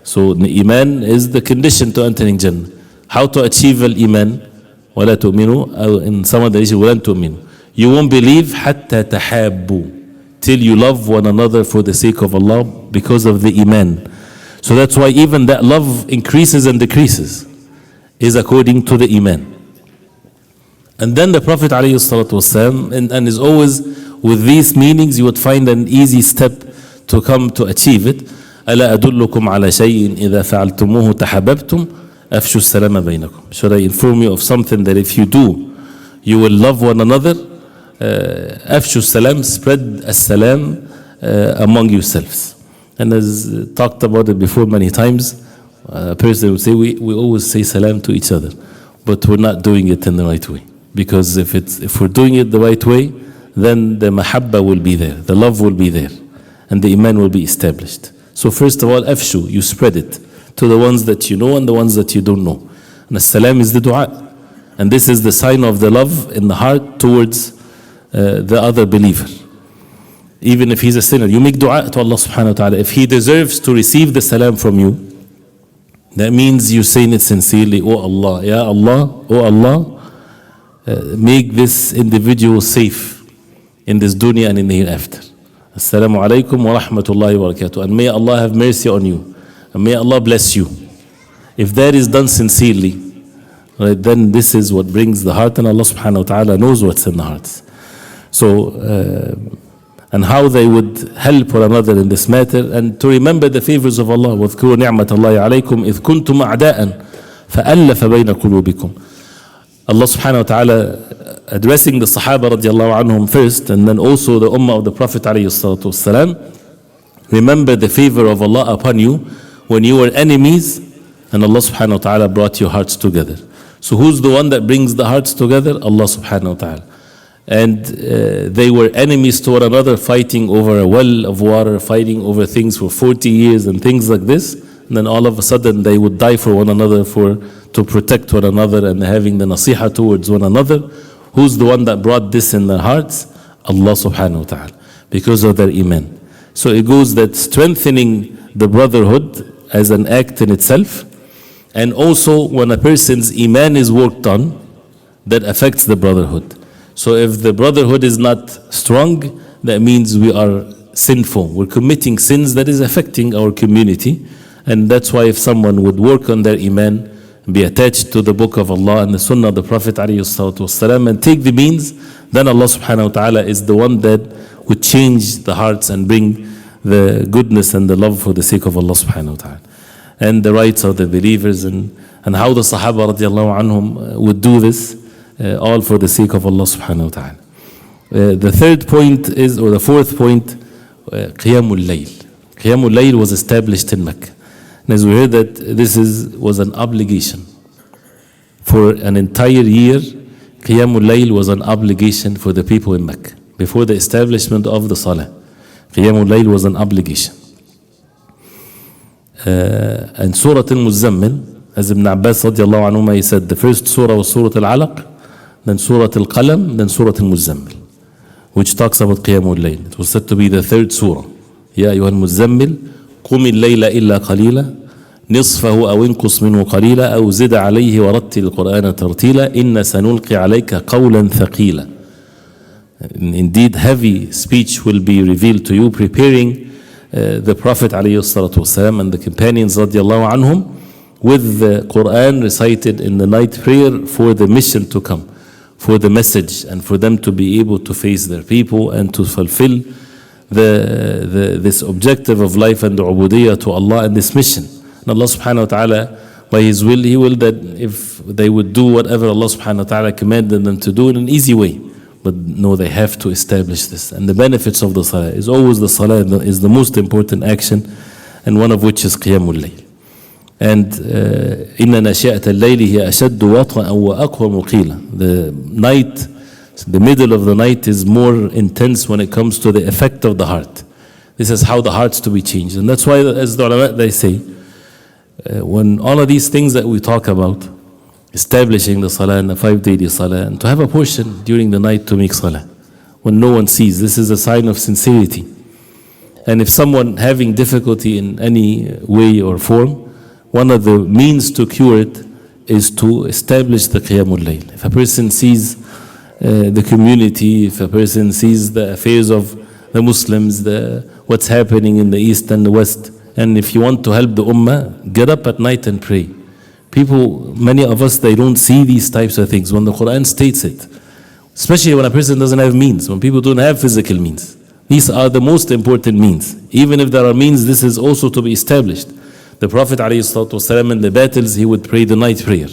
So the Iman is the condition to entering Jannah. How to achieve al-Iman? وَلَا تُؤْمِنُوا, in some of the issues, وَلَا تُؤْمِنُوا. You won't believe حَتَّى تَحَابُّوا, till you love one another for the sake of Allah because of the Iman. So that's why even that love increases and decreases is according to the Iman. And then the Prophet ﷺ, and is always with these meanings, you would find an easy step to come to achieve it. ألا أدلكم على شيء إذا فعلتموه تحببتم أفشوا السلام بينكم. Should I inform you of something that if you do, you will love one another? أفشوا السلام, spread السلام among yourselves. And as talked about it before many times, a person would say, we always say salam to each other, but we're not doing it in the right way. Because if we're doing it the right way, then the mahabba will be there, the love will be there, and the iman will be established. So first of all, afshu, you spread it to the ones that you know and the ones that you don't know. And as-salam is the dua. And this is the sign of the love in the heart towards the other believer. Even if he's a sinner, you make dua to Allah subhanahu wa ta'ala. If he deserves to receive the salam from you, that means you're saying it sincerely. Oh Allah, Ya Allah, oh Allah, make this individual safe in this dunya and in the hereafter. Assalamu alaikum wa rahmatullahi wa barakatuh. And may Allah have mercy on you. And may Allah bless you. If that is done sincerely, right, then this is what brings the heart, and Allah subhanahu wa ta'ala knows what's in the hearts. So, and how they would help one another in this matter, and to remember the favors of Allah. وَاذْكُرُوا نِعْمَةَ اللَّهِ عَلَيْكُمْ إِذْ كُنْتُمْ أَعْدَاءً فَأَلَّفَ بَيْنَ قُلُوبِكُمْ. Allah subhanahu wa ta'ala addressing the Sahaba radiallahu anhum first, and then also the Ummah of the Prophet alayhi salatu wasalam. Remember the favor of Allah upon you when you were enemies, and Allah subhanahu wa ta'ala brought your hearts together. So who's the one that brings the hearts together? Allah subhanahu wa ta'ala. And they were enemies to one another, fighting over a well of water, fighting over things for 40 years and things like this. And then all of a sudden they would die for one another, to protect one another and having the nasiha towards one another. Who's the one that brought this in their hearts? Allah subhanahu wa ta'ala, because of their iman. So it goes that strengthening the brotherhood as an act in itself, and also when a person's iman is worked on, that affects the brotherhood. So if the brotherhood is not strong, that means we are sinful. We're committing sins that is affecting our community. And that's why if someone would work on their iman, be attached to the book of Allah and the sunnah of the Prophet ﷺ, and take the means, then Allah subhanahu wa ta'ala is the one that would change the hearts and bring the goodness and the love for the sake of Allah subhanahu wa ta'ala. And the rights of the believers, and how the Sahaba radiallahu anhum would do this, all for the sake of Allah subhanahu wa ta'ala. The third point is, or the fourth point, Qiyamul Layl. Qiyamul Layl was established in Mecca. And as we heard that this was an obligation. For an entire year, Qiyamul Layl was an obligation for the people in Mecca. Before the establishment of the Salah, Qiyamul Layl was an obligation. And Surah Al-Muzammil, as Ibn Abbas radiallahu anhu, he said, the first surah was Surah Al-Alaq, then Surah Al-Qalam, then Surah Al-Muzammil, which talks about Qiyamul Layl. It was said to be the third surah. Ya ayyuhal muzammil, قُمِ اللَّيْلَ إِلَّا قَلِيلًا نصفه أو انقص منه قليلا أو زد عليه ورتل القرآن ترتيلا إن سنلقي عليك قولا ثقيلا. Indeed, heavy speech will be revealed to you, preparing the Prophet ﷺ and the companions radiallahu anhum with the Quran recited in the night prayer for the mission to come, for the message, and for them to be able to face their people and to fulfill this objective of life and the ubudiyyah to Allah and this mission. And Allah subhanahu wa ta'ala, by His will, He will that if they would do whatever Allah subhanahu wa ta'ala commanded them to do in an easy way. But no, they have to establish this. And the benefits of the salah is always the salah is the most important action, and one of which is qiyamul layl. And إِنَّ نَشِأَةَ اللَّيْلِ هِيَ أَشَدُّ وَطْئًا وَأَقْوَمُ قِيلًا. The night, the middle of the night is more intense when it comes to the effect of the heart. This is how the heart's to be changed. And that's why, as the ulama, they say, when all of these things that we talk about, establishing the salah and the 5 daily salah, and to have a portion during the night to make salah, when no one sees, this is a sign of sincerity. And if someone having difficulty in any way or form, one of the means to cure it is to establish the qiyamul layl. If a person sees the community, if a person sees the affairs of the Muslims, what's happening in the east and the west, and if you want to help the ummah, get up at night and pray. People, many of us, they don't see these types of things when the Quran states it. Especially when a person doesn't have means, when people don't have physical means. These are the most important means. Even if there are means, this is also to be established. The Prophet ﷺ in the battles, he would pray the night prayer.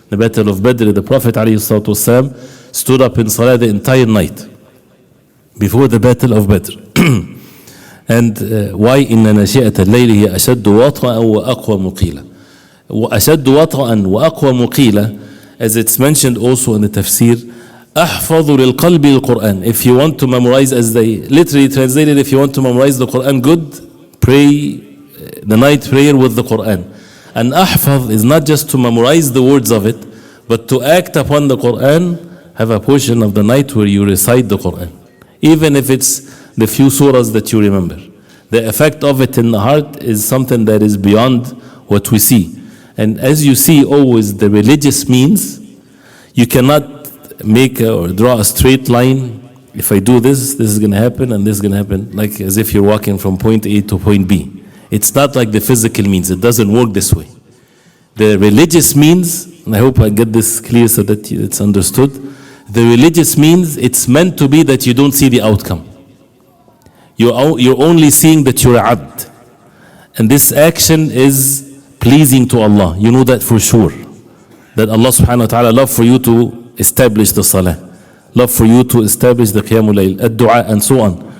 The battle of Badr, the Prophet ﷺ stood up in salah the entire night before the battle of Badr. And why إن ناشئة الليل هي أشد وطئا وأقوى مقيلة. وأشد وطئا وأقوى مقيلة, as it's mentioned also in the tafsir, أحفظ للقلب القرآن. If you want to memorize, as they literally translated, if you want to memorize the Quran good, pray the night prayer with the Quran. And أحفظ is not just to memorize the words of it, but to act upon the Quran. Have a portion of the night where you recite the Quran, even if it's the few surahs that you remember. The effect of it in the heart is something that is beyond what we see. And as you see always the religious means, you cannot make or draw a straight line. If I do this, this is going to happen and this is going to happen, like as if you're walking from point A to point B. It's not like the physical means. It doesn't work this way. The religious means, and I hope I get this clear so that it's understood, the religious means, it's meant to be that you don't see the outcome. You're only seeing that you're abd. And this action is pleasing to Allah. You know that for sure. That Allah subhanahu wa ta'ala love for you to establish the salah. Love for you to establish the qiyamul layl, ad-du'a, and so on.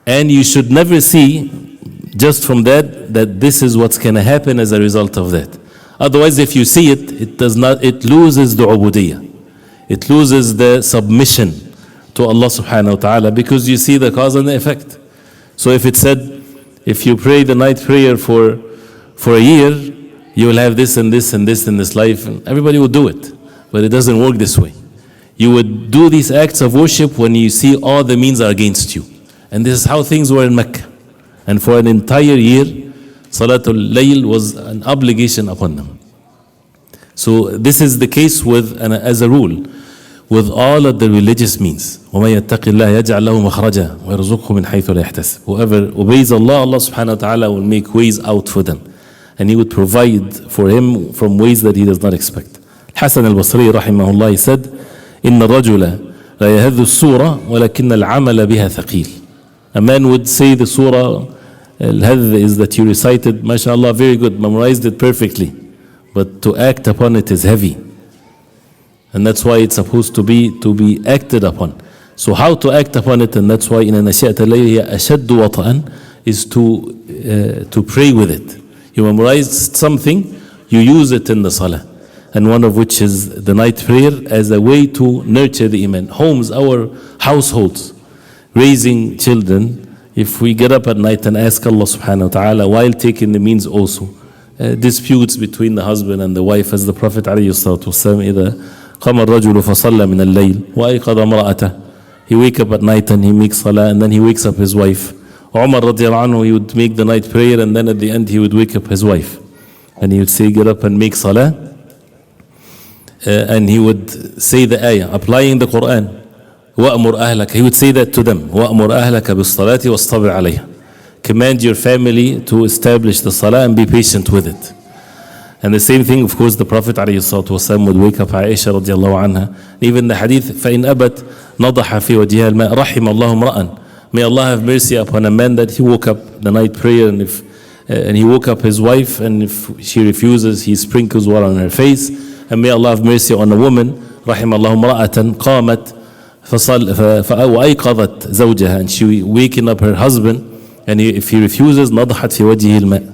And you should never see just from that this is what's going to happen as a result of that. Otherwise, if you see it, it loses the ubudiyyah. It loses the submission to Allah subhanahu wa ta'ala, because you see the cause and the effect. So if it said, if you pray the night prayer for a year, you will have this and this and this in this life, and everybody will do it. But it doesn't work this way. You would do these acts of worship when you see all the means are against you. And this is how things were in Mecca. And for an entire year, Salatul Layl was an obligation upon them. So this is the case with, and as a rule, with all of the religious means. وَمَن يَتَّقِ اللَّهَ يَجْعَلْ لَهُ مَخْرَجًا وَيَرْزُقْهُ مِنْ حَيْثُ لَا يَحْتَسِبُ. Whoever obeys Allah, Allah subhanahu wa ta'ala will make ways out for them. And He would provide for him from ways that he does not expect. Hasan al-Basri rahimahullah, he said, إِنَّ الرَّجُلَ لَا يَهَذُّ السُّورَةَ وَلَكِنَّ الْعَمَلَ بِهَا ثَقِيلٌ. A man would say the surah, al-hadh is that you recited, mashallah, very good, memorized it perfectly. But to act upon it is heavy. And that's why it's supposed to be acted upon. So how to act upon it, and that's why in نشأة الليل أشد وطئا is to pray with it. You memorize something, you use it in the salah. And one of which is the night prayer as a way to nurture the iman. Homes, our households, raising children, if we get up at night and ask Allah subhanahu wa ta'ala while taking the means also, disputes between the husband and the wife, as the Prophet عليه الصلاة والسلام إذا قام الرجل فصلى من الليل وأيقظ امرأته, he wake up at night and he makes salah, and then he wakes up his wife. Umar radiallahu anhu, he would make the night prayer, and then at the end he would wake up his wife. and he would say, get up and make salah. And he would say the ayah, applying the Quran. وَأْمُرْ أَهْلَكَ. He would say that to them. وَأْمُرْ أَهْلَكَ بِالصَّلَاةِ وَاصْطَبِرْ عَلَيْهَا. Command your family to establish the salah and be patient with it. And the same thing, of course, the Prophet ﷺ would wake up Aisha radiallahu anha. Even the hadith, فَإِنْ أَبَتْ نَضَحَ فِي وَجِهَا الْمَاءِ رَحِمَ اللَّهُ امْرَأً. May Allah have mercy upon a man that he woke up the night prayer and he woke up his wife, and if she refuses, he sprinkles water on her face. And may Allah have mercy on a woman, رحم الله امرأة قامت وأيقظت زوجها, and she waking up her husband, and if he refuses, نضحت في وجهه الماء.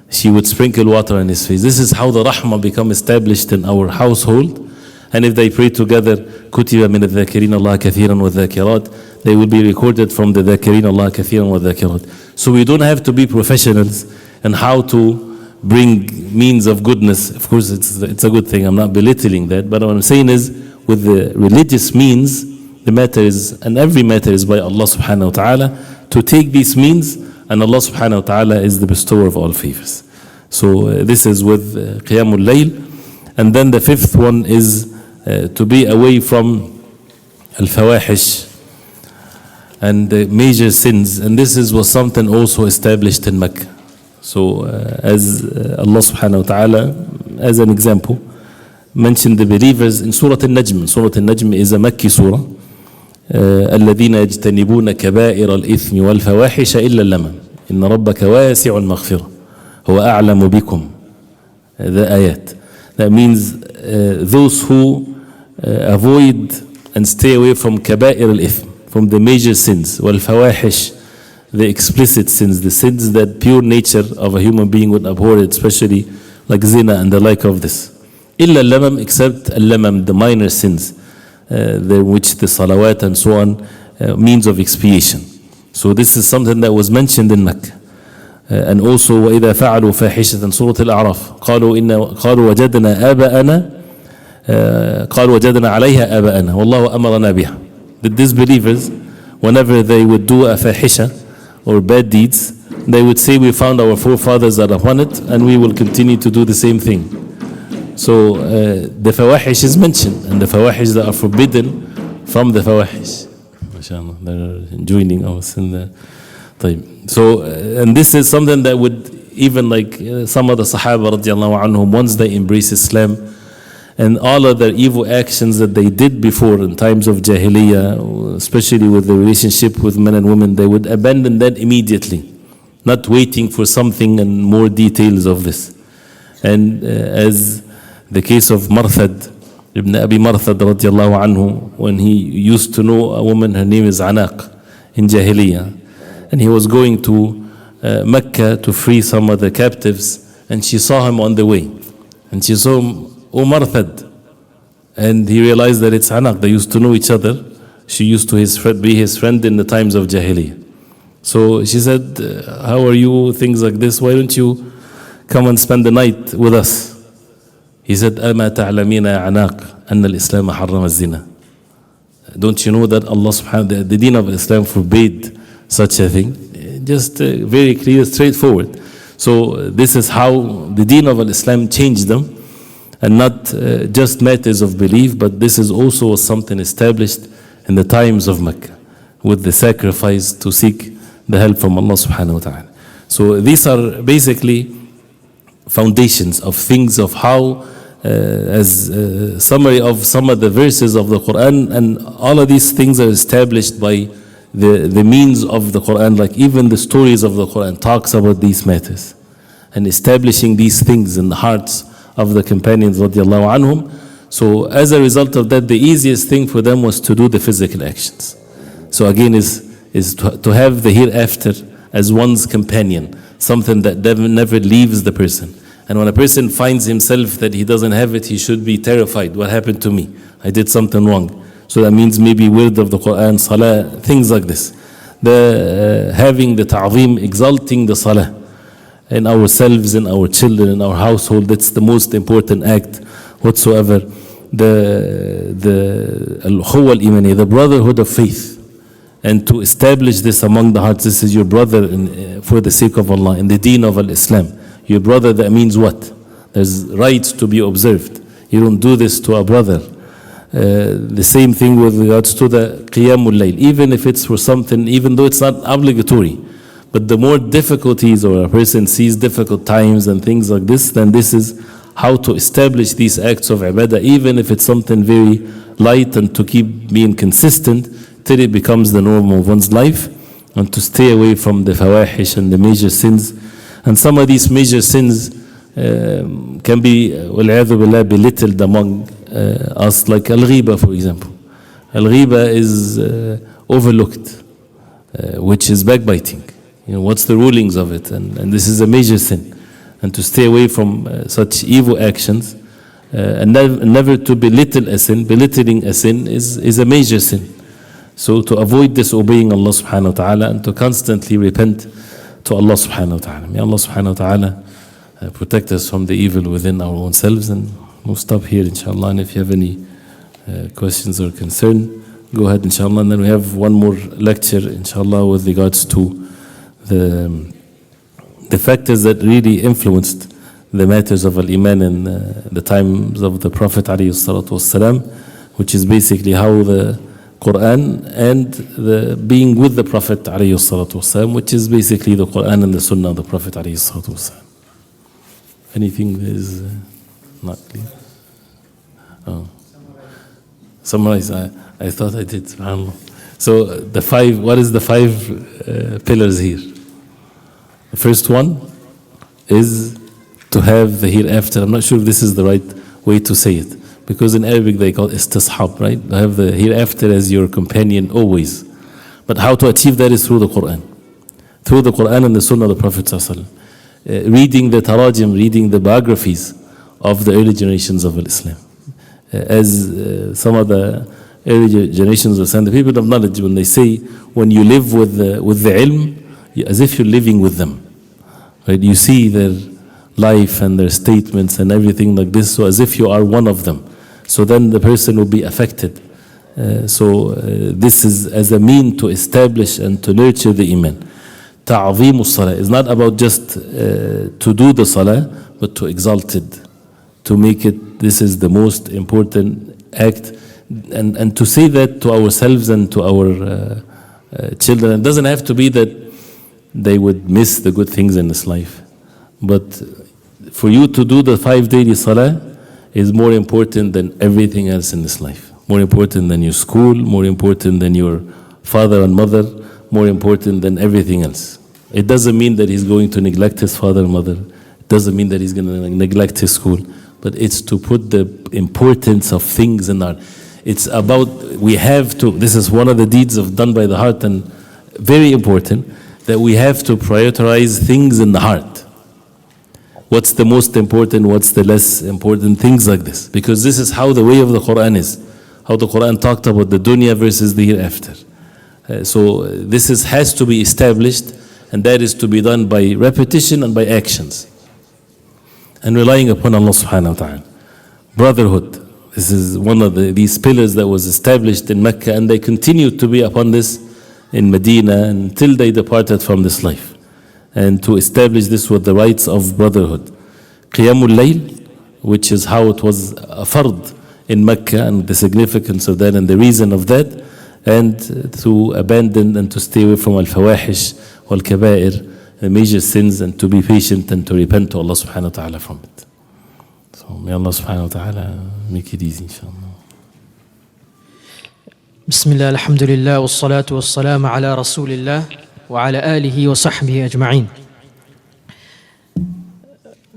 She would sprinkle water on his face. This is how the rahmah become established in our household. And if they pray together, كتب من الذاكرين الله كثيرا والذاكرات, they will be recorded from the ذاكرين الله كثيرا والذاكرات. So we don't have to be professionals in how to bring means of goodness. Of course, it's a good thing. I'm not belittling that. But what I'm saying is, with the religious means, the matter is, and every matter is by Allah subhanahu wa ta'ala, to take these means, and Allah subhanahu wa ta'ala is the bestower of all favors. So this is with Qiyamul Layl. And then the fifth one is to be away from al-fawahish and the major sins. And this was something also established in Mecca. So as Allah subhanahu wa ta'ala, as an example, mentioned the believers in Surah Al-Najm. Surah Al-Najm is a Makki surah. الذين يجتنبون كبائر الإثم والفواحش إلا اللمم إن ربك واسع المغفرة هو أعلم بكم. The ayat. That means those who avoid and stay away from كبائر الإثم, from the major sins, والفواحش, the explicit sins, the sins that pure nature of a human being would abhor, especially like zina and the like of this. إلا اللمم, except al-lamam, the minor sins, which the salawat and so on, means of expiation. So this is something that was mentioned in Mecca. And also وإذا فعلوا فاحشة, سورة الأعراف, قالوا وجدنا آباءنا قالوا وجدنا عليها آباءنا والله أمرنا بها. The disbelievers, whenever they would do a fahisha or bad deeds, they would say, we found our forefathers are upon it, and we will continue to do the same thing. So the fawahish is mentioned, and the fawahish that are forbidden from the fawahish. MashaAllah, they're joining us in the طيب. So and this is something that would, even like some of the Sahaba radiallahu anhum, once they embrace Islam, and all of their evil actions that they did before in times of Jahiliyyah, especially with the relationship with men and women, they would abandon that immediately, not waiting for something and more details of this. And as the case of Marthad, Ibn Abi Marthad radiallahu anhu, when he used to know a woman, her name is Anaq, in Jahiliyyah, and he was going to Mecca to free some of the captives, and she saw him on the way, and she saw him, O Marthad, and he realized that it's Anaq. They used to know each other. She used to be his friend in the times of Jahiliyyah. So she said, how are you, things like this, why don't you come and spend the night with us? He said, أَمَا تَعْلَمِينَ يَا عَنَاقْ أَنَّ الْإِسْلَامَ حَرَّمَ الزِّنَا. Don't you know that Allah subhanahu wa ta'ala, the deen of Islam forbade such a thing? Just very clear, straightforward. So this is how the deen of Islam changed them, and not just matters of belief, but this is also something established in the times of Mecca, with the sacrifice to seek the help from Allah subhanahu wa ta'ala. So these are basically foundations of things of how, as a summary of some of the verses of the Quran, and all of these things are established by the means of the Quran, like even the stories of the Quran talks about these matters, and establishing these things in the hearts of the companions radiallahu anhum. So as a result of that, the easiest thing for them was to do the physical actions. So again is to have the hereafter as one's companion, something that never leaves the person. And when a person finds himself that he doesn't have it, he should be terrified. What happened to me? I did something wrong. So that means maybe word of the Quran, salah, things like this. The having the ta'zeem, exalting the salah in ourselves, in our children, in our household, that's the most important act whatsoever. The al-ukhuwa al-imani, the brotherhood of faith. And to establish this among the hearts, this is your brother for the sake of Allah, in the deen of Islam. Your brother, that means what? There's rights to be observed. You don't do this to a brother. The same thing with regards to the Qiyamul Layl, even if it's for something, even though it's not obligatory. But the more difficulties, or a person sees difficult times and things like this, then this is how to establish these acts of ibadah, even if it's something very light, and to keep being consistent till it becomes the norm of one's life, and to stay away from the fawahish and the major sins. And some of these major sins can be, wal-'iyadhu billah, belittled among us, like al-ghiba, for example. Al-ghiba is overlooked, which is backbiting. What's the rulings of it? And this is a major sin. And to stay away from such evil actions, and never to belittle a sin. Belittling a sin is a major sin. So to avoid disobeying Allah subhanahu wa ta'ala, and to constantly repent to Allah subhanahu wa ta'ala. May Allah subhanahu wa ta'ala protect us from the evil within our own selves. And we'll stop here, inshallah. And if you have any questions or concern, go ahead, inshallah. And then we have one more lecture, inshallah, with regards to the factors that really influenced the matters of al-Iman in the times of the Prophet ﷺ, which is basically how the Quran and the being with the Prophet ﷺ, which is basically the Quran and the Sunnah of the Prophet ﷺ. Anything that is not clear? Oh. Summarize. I thought I did, subhanAllah. So the five, what is the five pillars here? The first one is to have the hereafter. I'm not sure if this is the right way to say it, because in Arabic they call it istishab, right? To have the hereafter as your companion always. But how to achieve that is through the Quran. Through the Quran and the Sunnah of the Prophet ﷺ. Reading the tarajim, reading the biographies of the early generations of Islam. As some of the early generations of Islam, the people of knowledge, when they say, when you live with the ilm, as if you're living with them. Right? You see their life and their statements and everything like this, so as if you are one of them. So then the person will be affected. This is as a mean to establish and to nurture the iman. Ta'zeem salah is not about just to do the salah, but to exalt it, to make it, this is the most important act, and to say that to ourselves and to our children. It doesn't have to be that they would miss the good things in this life, but for you to do the 5 daily salah is more important than everything else in this life. More important than your school, more important than your father and mother, more important than everything else. It doesn't mean that he's going to neglect his father and mother. It doesn't mean that he's going to neglect his school. But it's to put the importance of things in our... It's about, we have to, this is one of the deeds done by the heart, and very important, that we have to prioritize things in the heart. What's the most important, what's the less important, things like this. Because this is how the way of the Quran is. How the Quran talked about the dunya versus the hereafter. So this has to be established, and that is to be done by repetition and by actions. And relying upon Allah subhanahu wa ta'ala. Brotherhood. This is one of these pillars that was established in Mecca, and they continued to be upon this in Medina until they departed from this life. And to establish this with the rights of brotherhood. Qiyamul Layl, which is how it was a fard in Mecca, and the significance of that and the reason of that, and to abandon and to stay away from al-fawahish wal-kaba'ir, the major sins, and to be patient and to repent to Allah subhanahu wa ta'ala from it. So may Allah subhanahu wa ta'ala make it easy, inshallah. Bismillah, alhamdulillah, wassalatu wassalamu ala rasulillah wa ala alihi wa sahbihi ajma'in.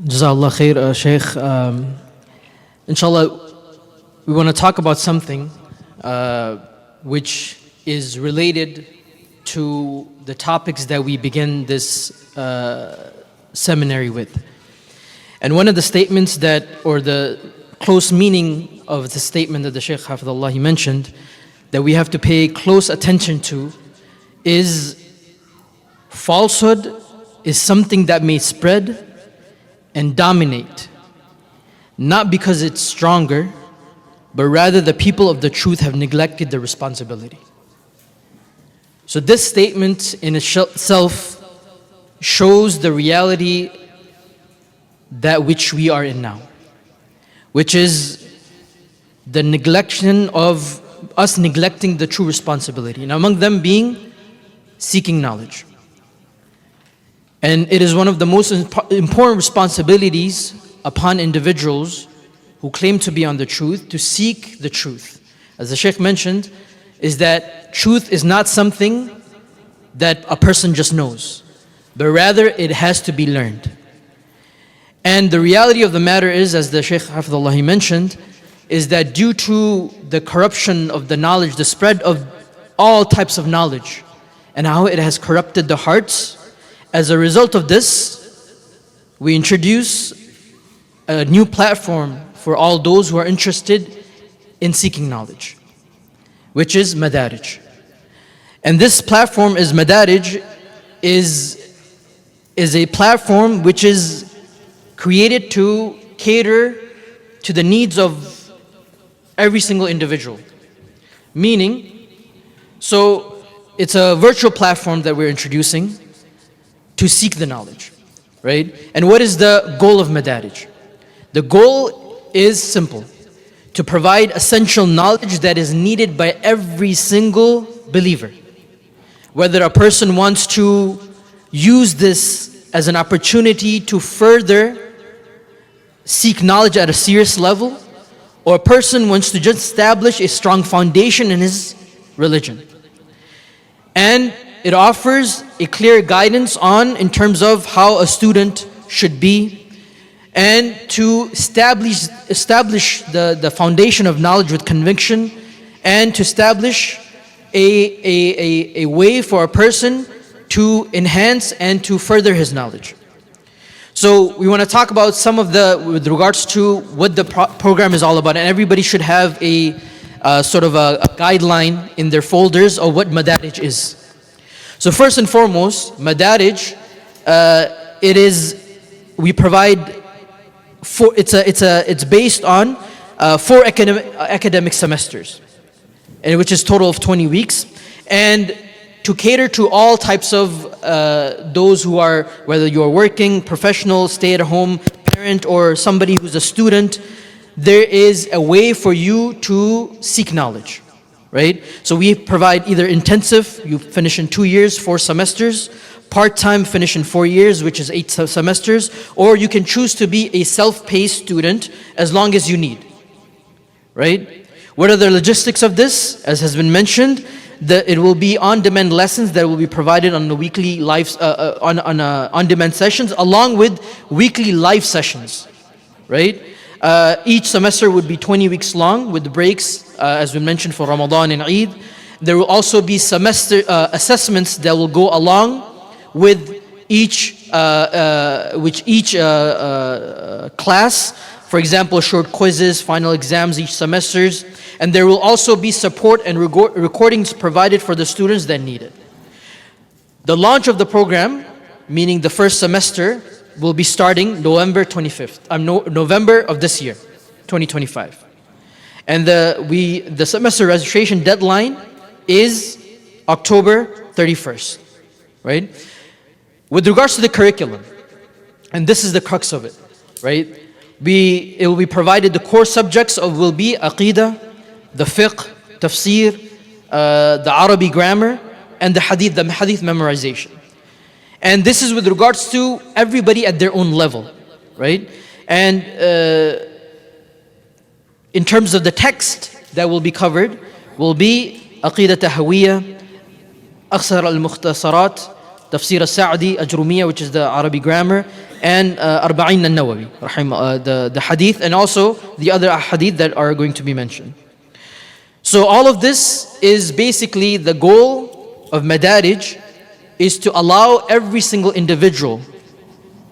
Jazakallah khair, Sheikh. Inshallah, we want to talk about something which is related to the topics that we begin this seminary with. And one of the statements that, or the close meaning of the statement that the Sheikh Hafidhullah he mentioned, that we have to pay close attention to, is falsehood is something that may spread and dominate, not because it's stronger, but rather the people of the truth have neglected the responsibility. So this statement in itself shows the reality that which we are in now, which is the neglection of us neglecting the true responsibility, and among them being seeking knowledge. And it is one of the most important responsibilities upon individuals who claim to be on the truth to seek the truth. As the Sheikh mentioned, is that truth is not something that a person just knows, but rather it has to be learned. And the reality of the matter is, as the Sheikh Hafidhullah mentioned, is that due to the corruption of the knowledge, the spread of all types of knowledge, and how it has corrupted the hearts, as a result of this, we introduce a new platform for all those who are interested in seeking knowledge, which is Madarij. And this platform is Madarij, is a platform which is created to cater to the needs of every single individual. Meaning, so it's a virtual platform that we're introducing to seek the knowledge, right? And what is the goal of Madarij? The goal is simple: to provide essential knowledge that is needed by every single believer. Whether a person wants to use this as an opportunity to further seek knowledge at a serious level, or a person wants to just establish a strong foundation in his religion. And it offers a clear guidance in terms of how a student should be, and to establish the foundation of knowledge with conviction, and to establish a way for a person to enhance and to further his knowledge. So we want to talk about some of with regards to what the program is all about, and everybody should have a sort of a guideline in their folders of what Madarij is. So first and foremost, Madarij, we provide it's based on 4 academic semesters, and which is total of 20 weeks, and to cater to all types of those who are, whether you're working, professional, stay-at-home parent, or somebody who's a student, there is a way for you to seek knowledge, right? So we provide either intensive, you finish in 2 years, 4 semesters, part-time, finish in 4 years, which is 8 semesters, or you can choose to be a self-paced student as long as you need, right? What are the logistics of this? As has been mentioned, it will be on-demand lessons that will be provided on the weekly on-demand sessions, along with weekly live sessions, right? Each semester would be 20 weeks long with the breaks, as we mentioned, for Ramadan and Eid. There will also be semester assessments that will go along with each class. For example, short quizzes, final exams each semesters. And there will also be support and recordings provided for the students that need it. The launch of the program, meaning the first semester, will be starting November 25th. November of this year, 2025. And the semester registration deadline is October 31st, right? With regards to the curriculum, and this is the crux of it, right? It will be provided, the core subjects will be Aqidah, the fiqh, tafsir, the Arabic grammar, and the hadith memorization. And this is with regards to everybody at their own level, right? And in terms of the text that will be covered, will be Aqidah Tahawiyya, Akhsar al-Mukhtasarat, Tafsir al-Sa'di, Ajrumiyya, which is the Arabic grammar, and Arba'in al-Nawawi, the hadith, and also the other hadith that are going to be mentioned. So all of this is basically the goal of Madarij, is to allow every single individual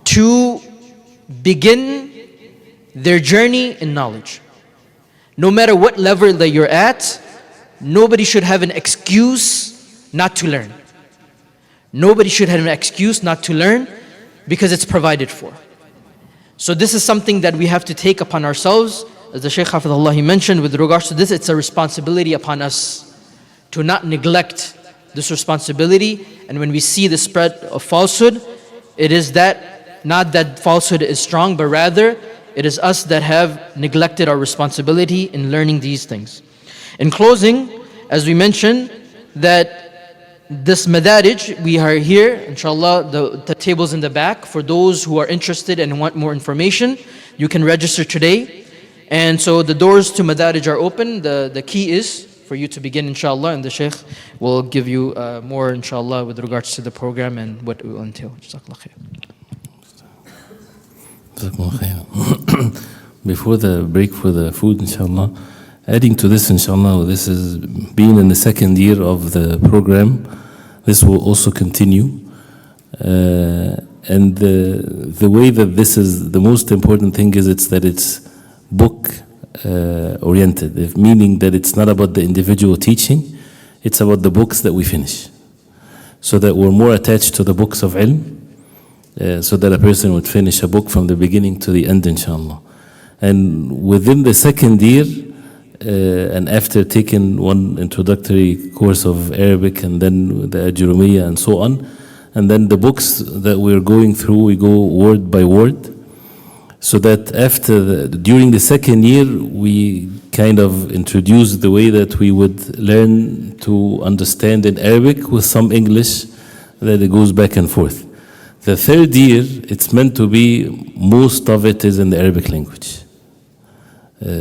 to begin their journey in knowledge. No matter what level that you're at, nobody should have an excuse not to learn. Nobody should have an excuse not to learn, because it's provided for. So this is something that we have to take upon ourselves. As the Sheikh Hafidhullah mentioned, with regards to this, it's a responsibility upon us to not neglect this responsibility. And when we see the spread of falsehood, it is that not that falsehood is strong, but rather it is us that have neglected our responsibility in learning these things. In closing, as we mentioned, that this madarij, we are here, inshallah, the table's in the back. For those who are interested and want more information, you can register today. And so the doors to madarij are open. The key is for you to begin, inshallah, and the Sheikh will give you more, inshallah, with regards to the program and what it will entail. Jazakallah khair. Before the break for the food, inshallah, adding to this, inshallah, this is being in the second year of the program. This will also continue. And the way that this is, the most important thing is that it's book oriented, meaning that it's not about the individual teaching, it's about the books that we finish. So that we're more attached to the books of ilm, so that a person would finish a book from the beginning to the end, inshallah. And within the second year, and after taking one introductory course of Arabic and then the Ajurumiyya and so on, and then the books that we're going through, we go word by word, so that during the second year, we kind of introduce the way that we would learn to understand in Arabic with some English, that it goes back and forth. The third year, it's meant to be, most of it is in the Arabic language.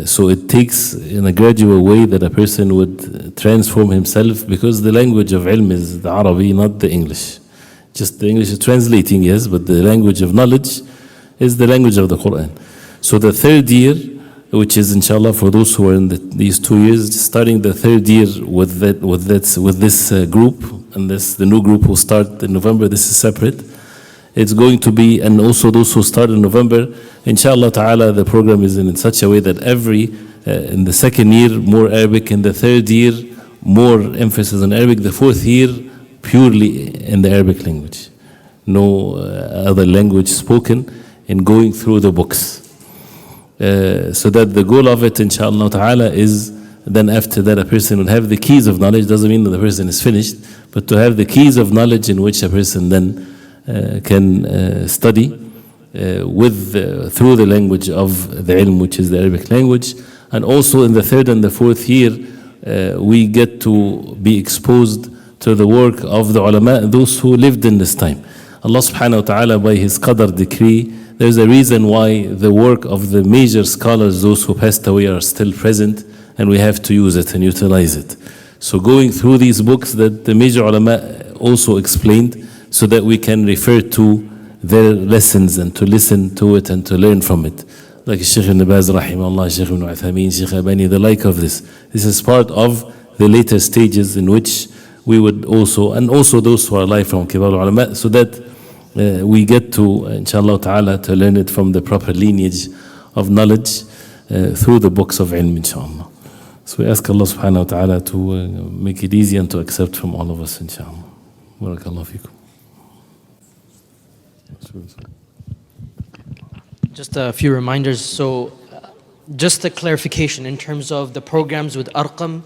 So it takes in a gradual way that a person would transform himself, because the language of ilm is the Arabi, not the English. Just the English is translating, yes, but the language of knowledge is the language of the Quran. So the third year, which is inshallah for those who are in these 2 years, starting the third year with this group, and the new group will start in November. This is separate. It's going to be, and also those who start in November, inshallah ta'ala, the program is in such a way that in the second year, more Arabic, in the third year, more emphasis on Arabic, the fourth year, purely in the Arabic language. No other language spoken, in going through the books. So that the goal of it, inshallah ta'ala, is then after that a person will have the keys of knowledge. Doesn't mean that the person is finished, but to have the keys of knowledge in which a person then can study through the language of the ilm, which is the Arabic language. And also in the third and the fourth year, we get to be exposed to the work of the ulama, those who lived in this time. Allah subhanahu wa ta'ala, by His qadr decree, there's a reason why the work of the major scholars, those who passed away, are still present, and we have to use it and utilize it. So going through these books that the major ulama also explained, so that we can refer to their lessons and to listen to it and to learn from it. Like Sheikh Ibn Baz, rahimahullah, Sheikh Ibn Uthaymeen, Sheikh Albani, the like of this. This is part of the later stages in which we would also, and also those who are alive from Kibar ulama, so that we get to, inshallah ta'ala, to learn it from the proper lineage of knowledge through the books of ilm, inshallah. So we ask Allah subhanahu wa ta'ala to make it easy and to accept from all of us, inshallah. Barakallahu feekum. Just a few reminders. So, just a clarification in terms of the programs with Arqam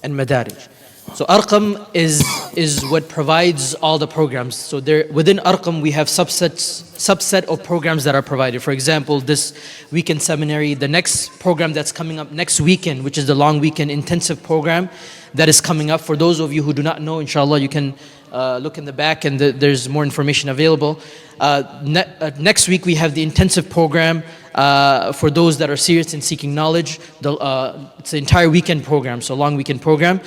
and Madarij. So Arqam is what provides all the programs. So within Arqam we have subset of programs that are provided. For example, this weekend seminary, the next program that's coming up next weekend, which is the long weekend intensive program that is coming up. For those of you who do not know, inshallah, you can look in the back and there's more information available. Next week we have the intensive program for those that are serious in seeking knowledge. It's the entire weekend program, so long weekend program.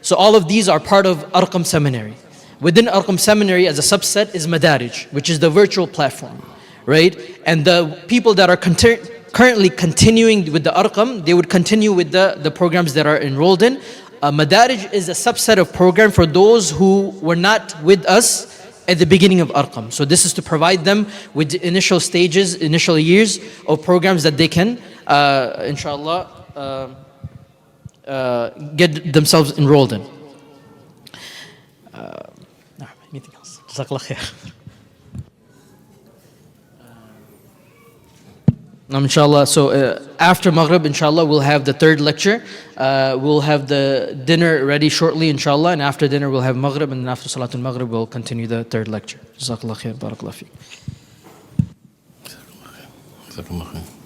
So all of these are part of Arqam Seminary. Within Arqam Seminary, as a subset, is Madarij, which is the virtual platform, right? And the people that are currently continuing with the Arqam, they would continue with the programs that are enrolled in. Madarij is a subset of program for those who were not with us at the beginning of Arqam. So this is to provide them with the initial stages, initial years of programs that they can, inshallah, get themselves enrolled in. Anything else? Jazakallah khair. Inshallah, so after Maghrib, inshallah, we'll have the third lecture. We'll have the dinner ready shortly, inshallah, and after dinner we'll have Maghrib, and then after Salatul Maghrib we'll continue the third lecture. Jazakallah khair, barakallah feek. جزاكم الله خير.